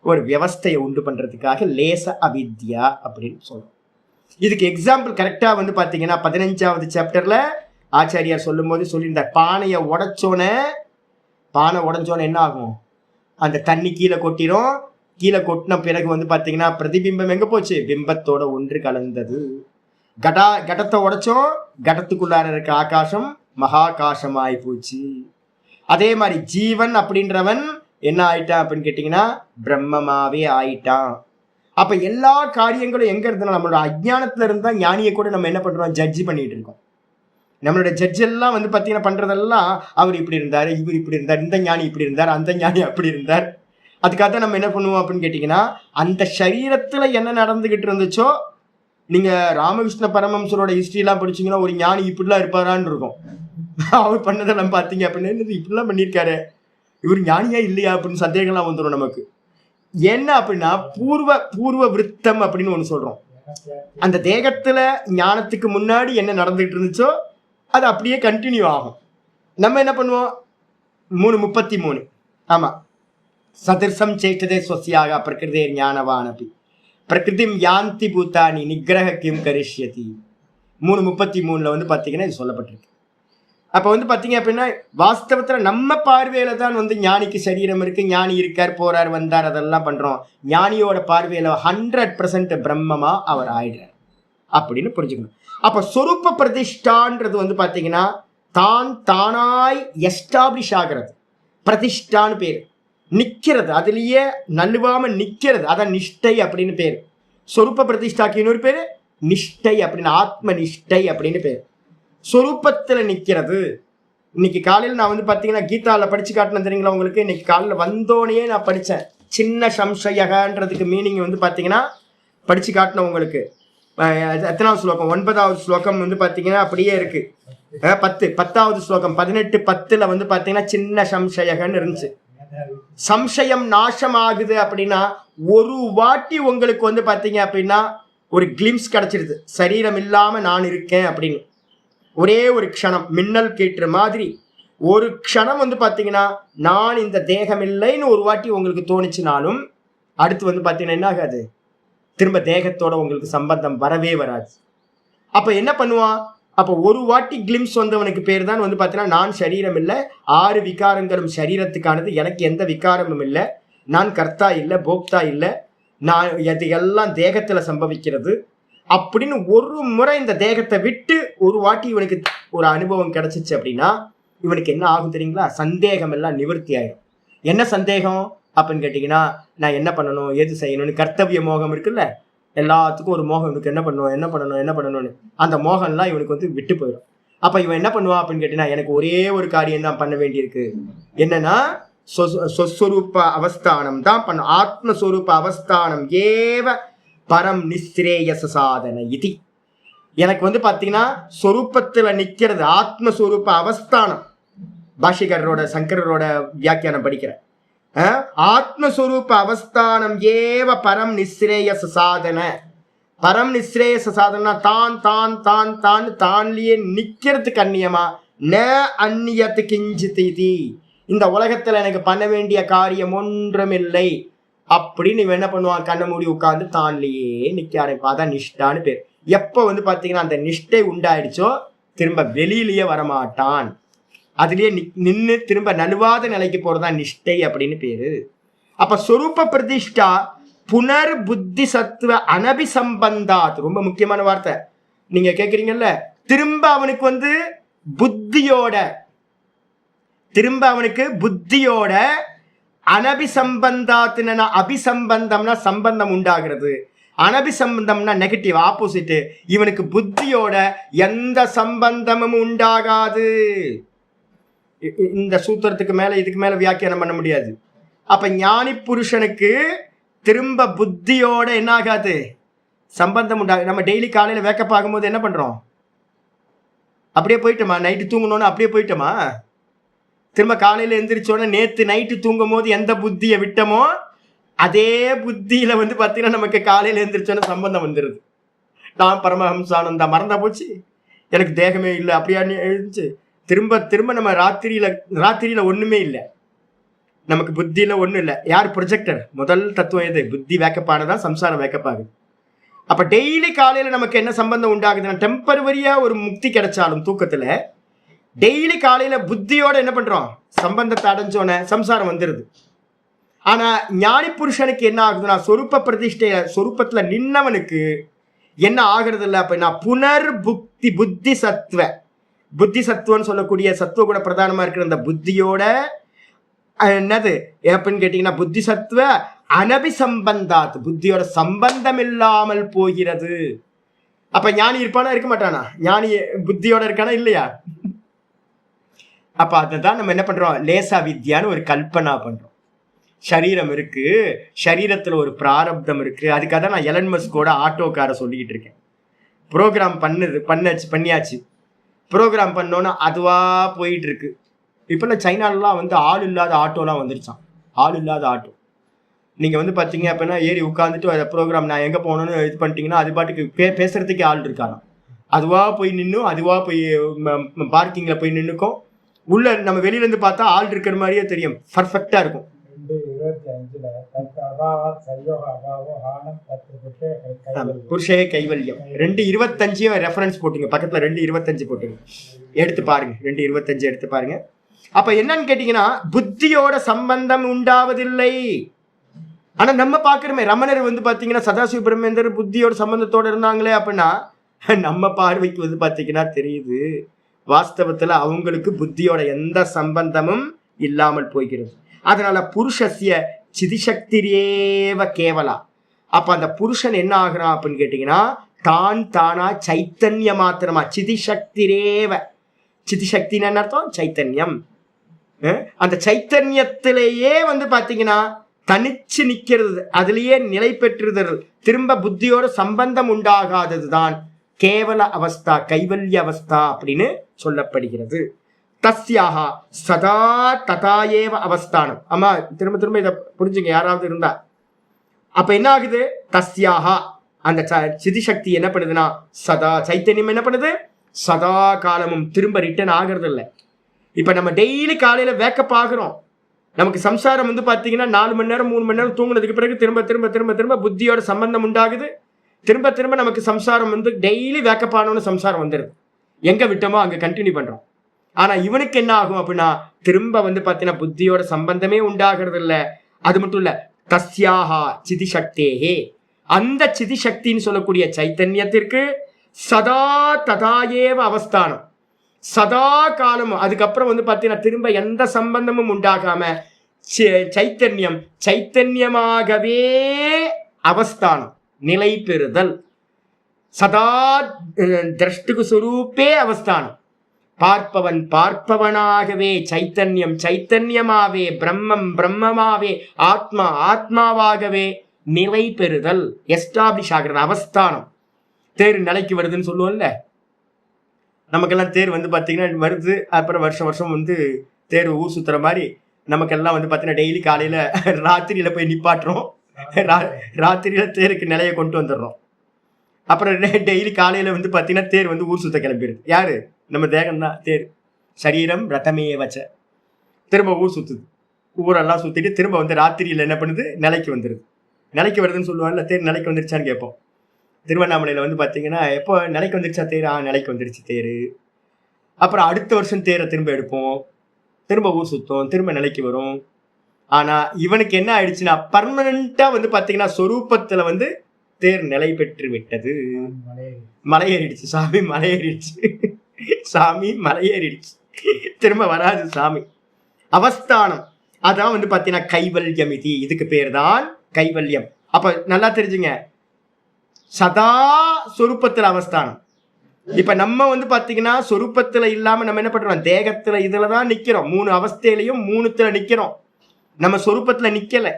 ஒரு வியவஸ்தையை உண்டு பண்றதுக்காக லேச அவித்யா அப்படின்னு சொல்றோம். இதுக்கு எக்ஸாம்பிள் கரெக்டா வந்து பாத்தீங்கன்னா 15வது சாப்டர்ல ஆச்சாரியார் சொல்லும் போது சொல்லியிருந்தார், பானை உடைஞ்சோன்னு என்ன ஆகும்? அந்த தண்ணி கீழே கொட்டிடும். கீழே கொட்டின பிறகு வந்து பாத்தீங்கன்னா பிரதிபிம்பம் எங்க போச்சு? பிம்பத்தோட ஒன்று கலந்தது. கடத்தை உடைச்சோம், கடத்துக்குள்ளார இருக்க ஆகாசம் மகாகாசமாய் போச்சு. அதே மாதிரி ஜீவன் அப்படின்றவன் என்ன ஆயிட்டான் அப்படின்னு கேட்டீங்கன்னா பிரம்மமாவே ஆயிட்டான். அப்ப எல்லா காரியங்களும் எங்க இருந்தோம்? நம்மளோட அஜ்ஞானத்துல இருந்தா ஞானியை கூட நம்ம என்ன பண்றோம்? ஜட்ஜ் பண்ணிட்டு இருக்கோம். நம்மளோட ஜட்ஜ் எல்லாம் வந்து பாத்தீங்கன்னா பண்றதெல்லாம் அவர் இப்படி இருந்தாரு, இவர் இப்படி இருந்தார், இந்த ஞானி இப்படி இருந்தார், அந்த ஞானி அப்படி இருந்தார். அதுக்காக நம்ம என்ன பண்ணுவோம் அப்படின்னு கேட்டீங்கன்னா, அந்த சரீரத்துல என்ன நடந்துகிட்டு இருந்துச்சோ, நீங்க ராமகிருஷ்ண பரமஹம்சரோட ஹிஸ்டரி எல்லாம் படிச்சீங்கன்னா ஒரு ஞானி இப்படிலாம் இருப்பாரான்னு இருக்கும். அவர் பண்ணதெல்லாம் பாத்தீங்க அப்படின்னு இப்படிலாம் பண்ணியிருக்காரு, இவர் ஞானியா இல்லையா அப்படின்னு சந்தேகம்லாம் வந்துடும் நமக்கு. என்ன அப்படின்னா பூர்வ விருத்தம் அப்படின்னு ஒண்ணு சொல்றோம். அந்த தேகத்துல ஞானத்துக்கு முன்னாடி என்ன நடந்துகிட்டு இருந்துச்சோ அது அப்படியே கண்டினியூ ஆகும். நம்ம என்ன பண்ணுவோம்? 3:33 ஆமா, சதிர்சம் சேஷ்டதே ஸ்வஸ்யாக பிரகிருதே ஞானவானபி பிரகிருதிம் யாந்தி பூத்தானி நிகிரக கிம் கரிஷ்யதி. 3:33 வந்து பாத்தீங்கன்னா இது சொல்லப்பட்டிருக்கு. அப்ப வந்து பாத்தீங்க அப்படின்னா வாஸ்தவத்துல நம்ம பார்வையில தான் வந்து ஞானிக்கு சரீரம் இருக்கு, ஞானி இருக்கார், போறார், வந்தார், அதெல்லாம் பண்றோம். ஞானியோட பார்வையில 100% பிரம்மமா அவர் ஆயிடுறார் அப்படின்னு புரிஞ்சுக்கணும். அப்ப சொரூப பிரதிஷ்டான்றது வந்து பாத்தீங்கன்னா தானாய் எஸ்டாப்ளிஷ் ஆகிறது. பிரதிஷ்டான்னு பேரு, நிக்கிறது, அதுலயே நழுவாம நிக்கிறது, அதான் நிஷ்டை அப்படின்னு பேரு. சொரூப பிரதிஷ்டாக்கு இன்னொரு பேரு நிஷ்டை அப்படின்னு, ஆத்ம நிஷ்டை அப்படின்னு பேரு. சொரூபத்துல நிக்கிறது. இன்னைக்கு காலையில் நான் வந்து பாத்தீங்கன்னா கீதால படிச்சு காட்டினேன் தெரியுங்களா உங்களுக்கு? இன்னைக்கு காலையில் வந்தோடனே நான் படித்தேன். சின்ன சம்சயகன்றதுக்கு மீனிங் வந்து பாத்தீங்கன்னா படிச்சு காட்டினேன் உங்களுக்கு. எத்தனாவது ஸ்லோகம்? 9வது ஸ்லோகம் வந்து பாத்தீங்கன்னா அப்படியே இருக்கு. 10வது ஸ்லோகம் 18:10 வந்து பாத்தீங்கன்னா சின்ன சம்சயகன்னு இருந்துச்சு. சம்சயம் நாசம் ஆகுது அப்படின்னா ஒரு வாட்டி உங்களுக்கு வந்து பாத்தீங்க அப்படின்னா ஒரு கிளிம்ஸ் கிடைச்சிருது, சரீரம் இல்லாம நான் இருக்கேன் அப்படின்னு. ஒரே ஒரு க்ஷணம், மின்னல் கேட்டுற மாதிரி ஒரு க்ஷணம் வந்து பாத்தீங்கன்னா நான் இந்த தேகம் இல்லைன்னு ஒரு வாட்டி உங்களுக்கு தோணுச்சுனாலும் அடுத்து வந்து பாத்தீங்கன்னா என்ன ஆகாது? திரும்ப தேகத்தோட உங்களுக்கு சம்பந்தம் வரவே வராது. அப்ப என்ன பண்ணுவான்? அப்போ ஒரு வாட்டி கிளிம்ஸ் வந்தவனுக்கு பேர் தான் வந்து பாத்தீங்கன்னா நான் சரீரம் இல்லை, 6 விகாரங்களும் சரீரத்துக்கானது, எனக்கு எந்த விகாரமும் இல்லை, நான் கர்த்தா இல்லை, போக்தா இல்லை, நான் அது எல்லாம் தேகத்துல சம்பவிக்கிறது அப்படின்னு ஒரு முறை இந்த தேகத்தை விட்டு ஒரு வாட்டி இவனுக்கு ஒரு அனுபவம் கிடைச்சிச்சு அப்படின்னா இவனுக்கு என்ன ஆகும் தெரியுங்களா? சந்தேகம் எல்லாம் நிவர்த்தி ஆயிடும். என்ன சந்தேகம் அப்படின்னு கேட்டீங்கன்னா நான் என்ன பண்ணணும், எது செய்யணும்னு கர்த்தவிய மோகம் இருக்குல்ல, எல்லாத்துக்கும் ஒரு மோகம், இவனுக்கு என்ன பண்ணணும்னு அந்த மோகம்லாம் இவனுக்கு வந்து விட்டு போயிடும். அப்ப இவன் என்ன பண்ணுவான் அப்படின்னு கேட்டீங்கன்னா, எனக்கு ஒரே ஒரு காரியம் தான் பண்ண வேண்டியிருக்கு. என்னன்னா சொஸ்வரூப அவஸ்தானம் தான் பண்ணும். ஆத்மஸ்வரூப அவஸ்தானம் ஏவ பரம் நிஸ்ரேயச சாதன இது. எனக்கு வந்து பாத்தீங்கன்னா சொரூபத்துல நிக்கிறது ஆத்மஸ்வரூப அவஸ்தானம். பாஷிகரோட சங்கரோட வியாக்கியானம் படிக்கிறேன். ஆத்மஸ்வரூப அவஸ்தானம் ஏவ பரம் நிஸ்ரேயச சாதன. பரம் நிஸ்ரேயச சாதனா தான் தான் தான் தான் தான்லயே நிக்கிறதுக்கு அந்நியமா ந அந்நியத்து கிஞ்சிதி. இந்த உலகத்துல எனக்கு பண்ண வேண்டிய காரியம் ஒன்றுமில்லை அப்படின்னு இவன் என்ன பண்ணுவான், கண்ணை மூடி உட்கார்ந்து தான்லயே நிக்க ஆரம்பிப்பான். அதான் நிஷ்டான்னு பேர். எப்ப வந்து பாத்தீங்கன்னா அந்த நிஷ்டை உண்டாயிடுச்சோ திரும்ப வெளியிலேயே வரமாட்டான். அதுலயே நின்று திரும்ப நழுவாத நிலைக்கு போறதான் நிஷ்டை அப்படின்னு பேரு. அப்ப சொரூப பிரதிஷ்டா புனர் புத்தி சத்துவ அனபிசம்பந்தாத். ரொம்ப முக்கியமான வார்த்தை. நீங்க கேக்குறீங்கல்ல, திரும்ப அவனுக்கு வந்து புத்தியோட அனபிசம்பந்தாத்துனா, அபிசம்பந்தம்னா சம்பந்தம் உண்டாகிறது, அனபிசம்பந்தம்னா நெகட்டிவ் ஆப்போசிட். இவனுக்கு புத்தியோட எந்த சம்பந்தமும் உண்டாகாது. இந்த சூத்திரத்துக்கு மேல இதுக்கு மேல வியாக்கியானம் பண்ண முடியாது. அப்ப ஞானி புருஷனுக்கு திரும்ப புத்தியோட என்ன ஆகாது, சம்பந்தம் உண்டாகும். நம்ம டெய்லி காலையில வேக்கப் ஆகும்போது என்ன பண்றோம், அப்படியே போயிட்டோமா, நைட்டு தூங்கணும்னு அப்படியே போயிட்டோமா, திரும்ப காலையில எந்திரிச்சோன்னா நேத்து நைட்டு தூங்கும் போது எந்த புத்தியை விட்டமோ அதே புத்தியில வந்து பாத்தீங்கன்னா நமக்கு காலையில எந்திரிச்சோன்னா சம்பந்தம் வந்துருது. நான் பரமஹம்சானந்தா மறந்தா போச்சு, எனக்கு தேகமே இல்லை அப்படியா எழுந்துச்சு. திரும்ப திரும்ப நம்ம ராத்திரியில ஒண்ணுமே இல்லை, நமக்கு புத்தியில ஒண்ணும் இல்லை. யார் ப்ரொஜெக்டர்? முதல் தத்துவம் எது? புத்தி வேக்கப்பானதான் சம்சாரம் வேக்கப்பாகுது. அப்ப டெய்லி காலையில நமக்கு என்ன சம்பந்தம் உண்டாகுதுன்னா, டெம்பரவரியா ஒரு முக்தி கிடைச்சாலும் தூக்கத்துல டெய்லி காலையில புத்தியோட என்ன பண்றோம், சம்பந்தத்தை அடைஞ்சோன சம்சாரம் வந்துருது. ஆனா ஞானி புருஷனுக்கு என்ன ஆகுதுன்னா, சொரூப பிரதிஷ்டைய சொரூபத்துல நின்னவனுக்கு என்ன ஆகுறது இல்லை அப்படின்னா, புனர் புத்தி சத்துவன்னு சொல்லக்கூடிய சத்துவ கூட பிரதானமா இருக்கிற அந்த புத்தியோட என்னது அப்படின்னு கேட்டீங்கன்னா, புத்தி சத்துவ அனபிசம்பந்தாத், புத்தியோட சம்பந்தம் இல்லாமல் போகிறது. அப்ப ஞானி இருப்பானா இருக்க மாட்டானா? ஞானி புத்தியோட இருக்கானா இல்லையா? அப்ப அதுதான் நம்ம என்ன பண்றோம், லேசா வித்யான்னு ஒரு கல்பனா பண்றோம். சரீரம் இருக்கு, சரீரத்துல ஒரு பிராரப்தம் இருக்கு. அதுக்காக தான் நான் எலன் மஸ்கோட ஆட்டோக்கார சொல்லிக்கிட்டு இருக்கேன். ப்ரோக்ராம் பண்ணியாச்சு. ப்ரோக்ராம் பண்ணோன்னா அதுவா போயிட்டு இருக்கு. இப்பெல்லாம் சைனாலலாம் வந்து ஆள் இல்லாத ஆட்டோலாம் வந்துருச்சான். ஆள் இல்லாத ஆட்டோ நீங்க வந்து பாத்தீங்க அப்படின்னா ஏறி உட்காந்துட்டு அதை ப்ரோக்ராம் நான் எங்க போகணும்னு இது பண்ணிட்டீங்கன்னா அது பாட்டுக்கு பேசுறதுக்கே ஆள் இருக்காராம். அதுவா போய் நின்னும் அதுவா போய் பார்க்கிங்ல போய் நின்னுக்கும். உள்ள நம்ம வெளியில இருந்து பார்த்தா ஆள் இருக்கிற மாதிரியே தெரியும், பர்ஃபெக்டா இருக்கும். 2:25 புருஷே கைவல்யம் 2:25 ரெஃபரன்ஸ் போட்டுங்க, பக்கத்துல 2:25 போட்டுங்க, எடுத்து பாருங்க. 2:25 எடுத்து பாருங்க. அப்ப என்னன்னு கேட்டீங்கன்னா, புத்தியோட சம்பந்தம் உண்டாவதில்லை. ஆனா நம்ம பாக்குறோமே, ரமணர் வந்து பாத்தீங்கன்னா சதாசிவ பிரம்மேந்தர் புத்தியோட சம்பந்தத்தோட இருந்தாங்களே அப்படின்னா, நம்ம பார்வைக்கு வந்து பாத்தீங்கன்னா தெரியுது வாஸ்தவத்துல அவங்களுக்கு புத்தியோட எந்த சம்பந்தமும் இல்லாமல் போகிறது. அதனால புருஷஸ்ய சிதிசக்திரேவ கேவலா. அப்ப அந்த புருஷன் என்ன ஆகுறான் அப்படின்னு கேட்டீங்கன்னா, தானா சைத்தன்ய மாத்திரமா, சிதிசக்திரேவ. சிதிசக்தின்னு என்ன அர்த்தம்? சைத்தன்யம். அந்த சைத்தன்யத்திலேயே வந்து பாத்தீங்கன்னா தனிச்சு நிக்கிறது, அதுலயே நிலை பெற்றுதல், திரும்ப புத்தியோட சம்பந்தம் உண்டாகாதது தான் கேவல அவஸ்தா, கைவல்ய அவஸ்தா அப்படின்னு சொல்லப்படுகிறது. தஸ்யாஹா சதா ததாயேவ அவஸ்தானம். ஆமா, திரும்ப திரும்ப இதை புரிஞ்சுங்க யாராவது இருந்தா. அப்ப என்ன ஆகுது, தஸ்யாஹா அந்த சிதிசக்தி என்ன பண்ணுதுன்னா, சதா சைத்தன்யம் என்ன பண்ணுது, சதா காலமும் திரும்ப ரிட்டர்ன் ஆகிறது இல்லை. இப்ப நம்ம டெய்லி காலையில வேக்கப் ஆகுறோம். நமக்கு சம்சாரம் வந்து பாத்தீங்கன்னா 4 மணி நேரம் 3 மணி நேரம் தூங்குனதுக்கு பிறகு திரும்ப திரும்ப திரும்ப திரும்ப புத்தியோட சம்பந்தம் உண்டாகுது. திரும்ப திரும்ப நமக்கு சம்சாரம் வந்து டெய்லி வேக்கப் ஆனோன்னு சம்சாரம் வந்துடுது. எங்க விட்டோமோ அங்க கண்டினியூ பண்றோம். ஆனா இவனுக்கு என்ன ஆகும் அப்படின்னா, திரும்ப வந்து பாத்தீங்கன்னா புத்தியோட சம்பந்தமே உண்டாகிறது இல்லை. அது மட்டும் இல்ல, தஸ்யாஹா சிதிசக்தேஹே, அந்த சிதிசக்தின்னு சொல்லக்கூடிய சைத்தன்யத்திற்கு சதா ததாயேவ அவஸ்தானம், சதா காலமும். அதுக்கப்புறம் வந்து பாத்தீங்கன்னா திரும்ப எந்த சம்பந்தமும் உண்டாகாம சைத்தன்யமாகவே அவஸ்தானம். நிலை பெறுதல். சதா திரஷ்டுகு சுரூப்பே அவஸ்தானம். பார்ப்பவன் பார்ப்பவனாகவே, சைத்தன்யம் சைத்தன்யமாவே, பிரம்மம் பிரம்மமாவே, ஆத்மா ஆத்மாவாகவே நிலை பெறுதல், எஸ்டாப்ளிஷ் ஆகிறது, அவஸ்தானம். தேர் நிலைக்கு வருதுன்னு சொல்லுவோம்ல, நமக்கெல்லாம் தேர் வந்து பார்த்தீங்கன்னா வருது. அப்புறம் வருஷம் வருஷம் வந்து தேர் ஊர் சுற்றுற மாதிரி நமக்கெல்லாம் வந்து பார்த்தீங்கன்னா டெய்லி காலையில் ராத்திரியில் போய் நிப்பாட்டுறோம். ராத்திரியில் தேருக்கு நிலையை கொண்டு வந்துடுறோம். அப்புறம் டெய்லி காலையில் வந்து பார்த்தீங்கன்னா தேர் வந்து ஊர் சுற்ற கிளம்பிடுது. யாரு? நம்ம தேகம்தான் தேர். சரீரம் ரதமே வச்ச திரும்ப ஊர் சுற்றுது. ஊரெல்லாம் சுற்றிட்டு திரும்ப வந்து ராத்திரியில் என்ன பண்ணுது? நிலைக்கு வந்துடுது. நிலைக்கு வருதுன்னு சொல்லுவாங்கல்ல, தேர் நிலைக்கு வந்துருச்சான்னு கேட்போம். திருவண்ணாமலையில் வந்து பார்த்தீங்கன்னா எப்போ நிலைக்கு வந்துருச்சா தேர்? நிலைக்கு வந்துருச்சு தேர். அப்புறம் அடுத்த வருஷம் தேரை திரும்ப எடுப்போம், திரும்ப ஊர் சுத்தம், திரும்ப நிலைக்கு வரும். ஆனால் இவனுக்கு என்ன ஆயிடுச்சுன்னா பர்மனண்ட்டாக வந்து பார்த்தீங்கன்னா சொரூபத்தில் வந்து தேர் நிலை பெற்று விட்டது. மலையேறிடுச்சு சாமி, மலையேறிடுச்சு சாமி, மலையேறிடுச்சு, திரும்ப வராது சாமி. அவஸ்தானம் அதான் வந்து பார்த்தீங்கன்னா கைவல்யம். இதுக்கு பேர் தான் கைவல்யம். அப்போ நல்லா தெரிஞ்சுங்க, சதா சொரூபத்தில் அவஸ்தானம். இப்ப நம்ம வந்து பாத்தீங்கன்னா சொரூபத்துல இல்லாம நம்ம என்ன பண்றோம்? தேகத்துல இதுலதான் நிக்கிறோம். 3 அவஸ்தையிலையும் 3த்துல நிக்கிறோம். நம்ம சொரூபத்துல நிக்கல.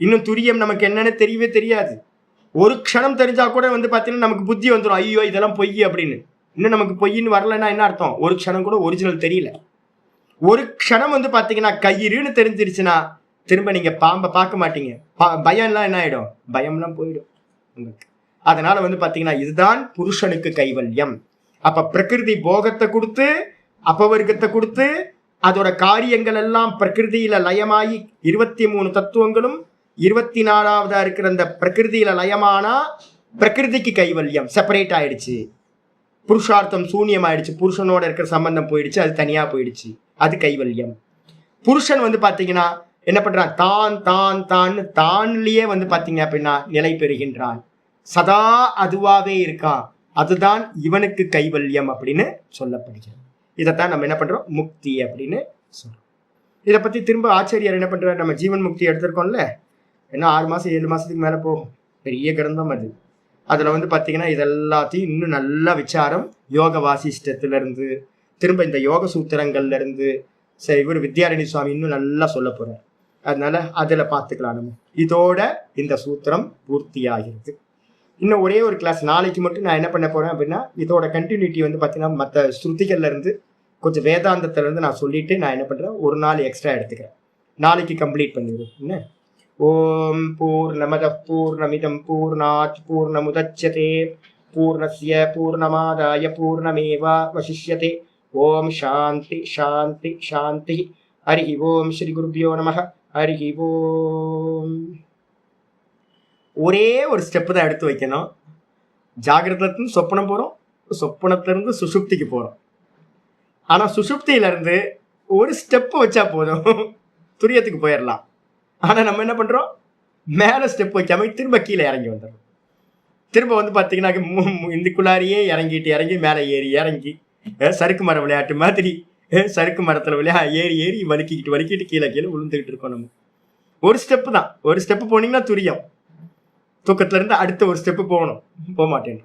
இன்னும் துரியம் நமக்கு என்னன்னு தெரியவே தெரியாது. ஒரு க்ஷணம் தெரிஞ்சா கூட வந்து பாத்தீங்கன்னா நமக்கு புத்தி வந்துடும், ஐயோ இதெல்லாம் பொய் அப்படின்னு. இன்னும் நமக்கு பொய்ன்னு வரலன்னா என்ன அர்த்தம்? ஒரு க்ஷணம் கூட ஒரிஜினல் தெரியல. ஒரு க்ஷணம் வந்து பாத்தீங்கன்னா கயிறுன்னு தெரிஞ்சிருச்சுன்னா திரும்ப நீங்க பாம்பை பார்க்க மாட்டீங்க. பயம்லாம் என்ன ஆயிடும்? பயம்லாம் போயிடும் உங்களுக்கு. அதனால வந்து பாத்தீங்கன்னா இதுதான் புருஷனுக்கு கைவல்யம். அப்ப பிரகிருதி போகத்தை கொடுத்து அபவர்க்கத்தை கொடுத்து அதோட காரியங்கள் எல்லாம் பிரகிருதியில லயமாயி 23 தத்துவங்களும் 24வதா இருக்கிற அந்த பிரகிருதியில லயமானா பிரகிருதிக்கு கைவல்யம் செப்பரேட் ஆயிடுச்சு. புருஷார்த்தம் சூன்யம் ஆயிடுச்சு, புருஷனோட இருக்கிற சம்பந்தம் போயிடுச்சு, அது தனியா போயிடுச்சு, அது கைவல்யம். புருஷன் வந்து பாத்தீங்கன்னா என்ன பண்றான்? தான் தான் தான் தான்லயே வந்து பாத்தீங்க அப்படின்னா நிலை பெறுகின்றான். சதா அதுவாவே இருக்கான். அதுதான் இவனுக்கு கைவல்யம் அப்படின்னு சொல்லப்படுகிறது. இதைத்தான் நம்ம என்ன பண்றோம்? முக்தி அப்படின்னு சொல்றோம். இதை பத்தி திரும்ப ஆச்சாரியார் என்ன பண்றாரு? நம்ம ஜீவன் முக்தி எடுத்திருக்கோம்ல, என்ன 6 மாசம் 7 மாசத்துக்கு மேல போகும், பெரிய கிரந்தம் அது. அதுல வந்து பாத்தீங்கன்னா இதெல்லாத்தையும் இன்னும் நல்லா விசாரம், யோக வாசிஷ்டத்துல இருந்து திரும்ப இந்த யோக சூத்திரங்கள்ல இருந்து இவர் வித்யாரணி சுவாமி இன்னும் நல்லா சொல்ல போறார். அதனால அதுல பார்த்துக்கலாம். நம்ம இதோட இந்த சூத்திரம் பூர்த்தி ஆகிறது. இன்னும் ஒரே ஒரு கிளாஸ் நாளைக்கு மட்டும் நான் என்ன பண்ண போறேன் அப்படின்னா, இதோட கண்டினியூட்டி வந்து பார்த்தீங்கன்னா மற்ற ஸ்ருதிகள்ல இருந்து கொஞ்சம் வேதாந்தத்துல இருந்து நான் சொல்லிட்டு நான் என்ன பண்றேன், ஒரு நாள் எக்ஸ்ட்ரா எடுத்துக்கிறேன். நாளைக்கு கம்ப்ளீட் பண்ணிடுவோம். என்ன? ஓம் பூர்ணமத பூர்ணமிதம் பூர்ணாத் பூர்ணமுதச்யதே பூர்ணஸ்ய பூர்ணமாதாய பூர்ணமேவாவசிஷ்யதே. ஓம் சாந்தி சாந்தி சாந்தி. ஹரி ஓம் ஸ்ரீ குருபியோ நமஹ. ஹரி ஓம். ஒரே ஒரு ஸ்டெப்பு தான் எடுத்து வைக்கணும். ஜாகிரத்திலிருந்து சொப்பனம் போகிறோம், சொப்பனத்திலிருந்து சுஷுப்திக்கு போகிறோம். ஆனால் சுஷுப்தியிலேருந்து ஒரு ஸ்டெப்பு வச்சா போதும், துரியத்துக்கு போயிடலாம். ஆனால் நம்ம என்ன பண்ணுறோம்? மேலே ஸ்டெப் வைக்காம திரும்ப கீழே இறங்கி வந்துடுறோம். திரும்ப வந்து பார்த்தீங்கன்னா இந்துக்குள்ளாரியே இறங்கி மேலே ஏறி இறங்கி சறுக்கு மரம் விளையாட்டு மாதிரி சறுக்கு மரத்தில் ஏறி வலிக்கிட்டு கீழே விழுந்துக்கிட்டு இருக்கோம். நம்ம ஒரு ஸ்டெப்பு தான், ஒரு ஸ்டெப்பு போனீங்கன்னா துரியம். தூக்கத்துல இருந்து அடுத்த ஒரு ஸ்டெப்பு போகணும், போக மாட்டேன்.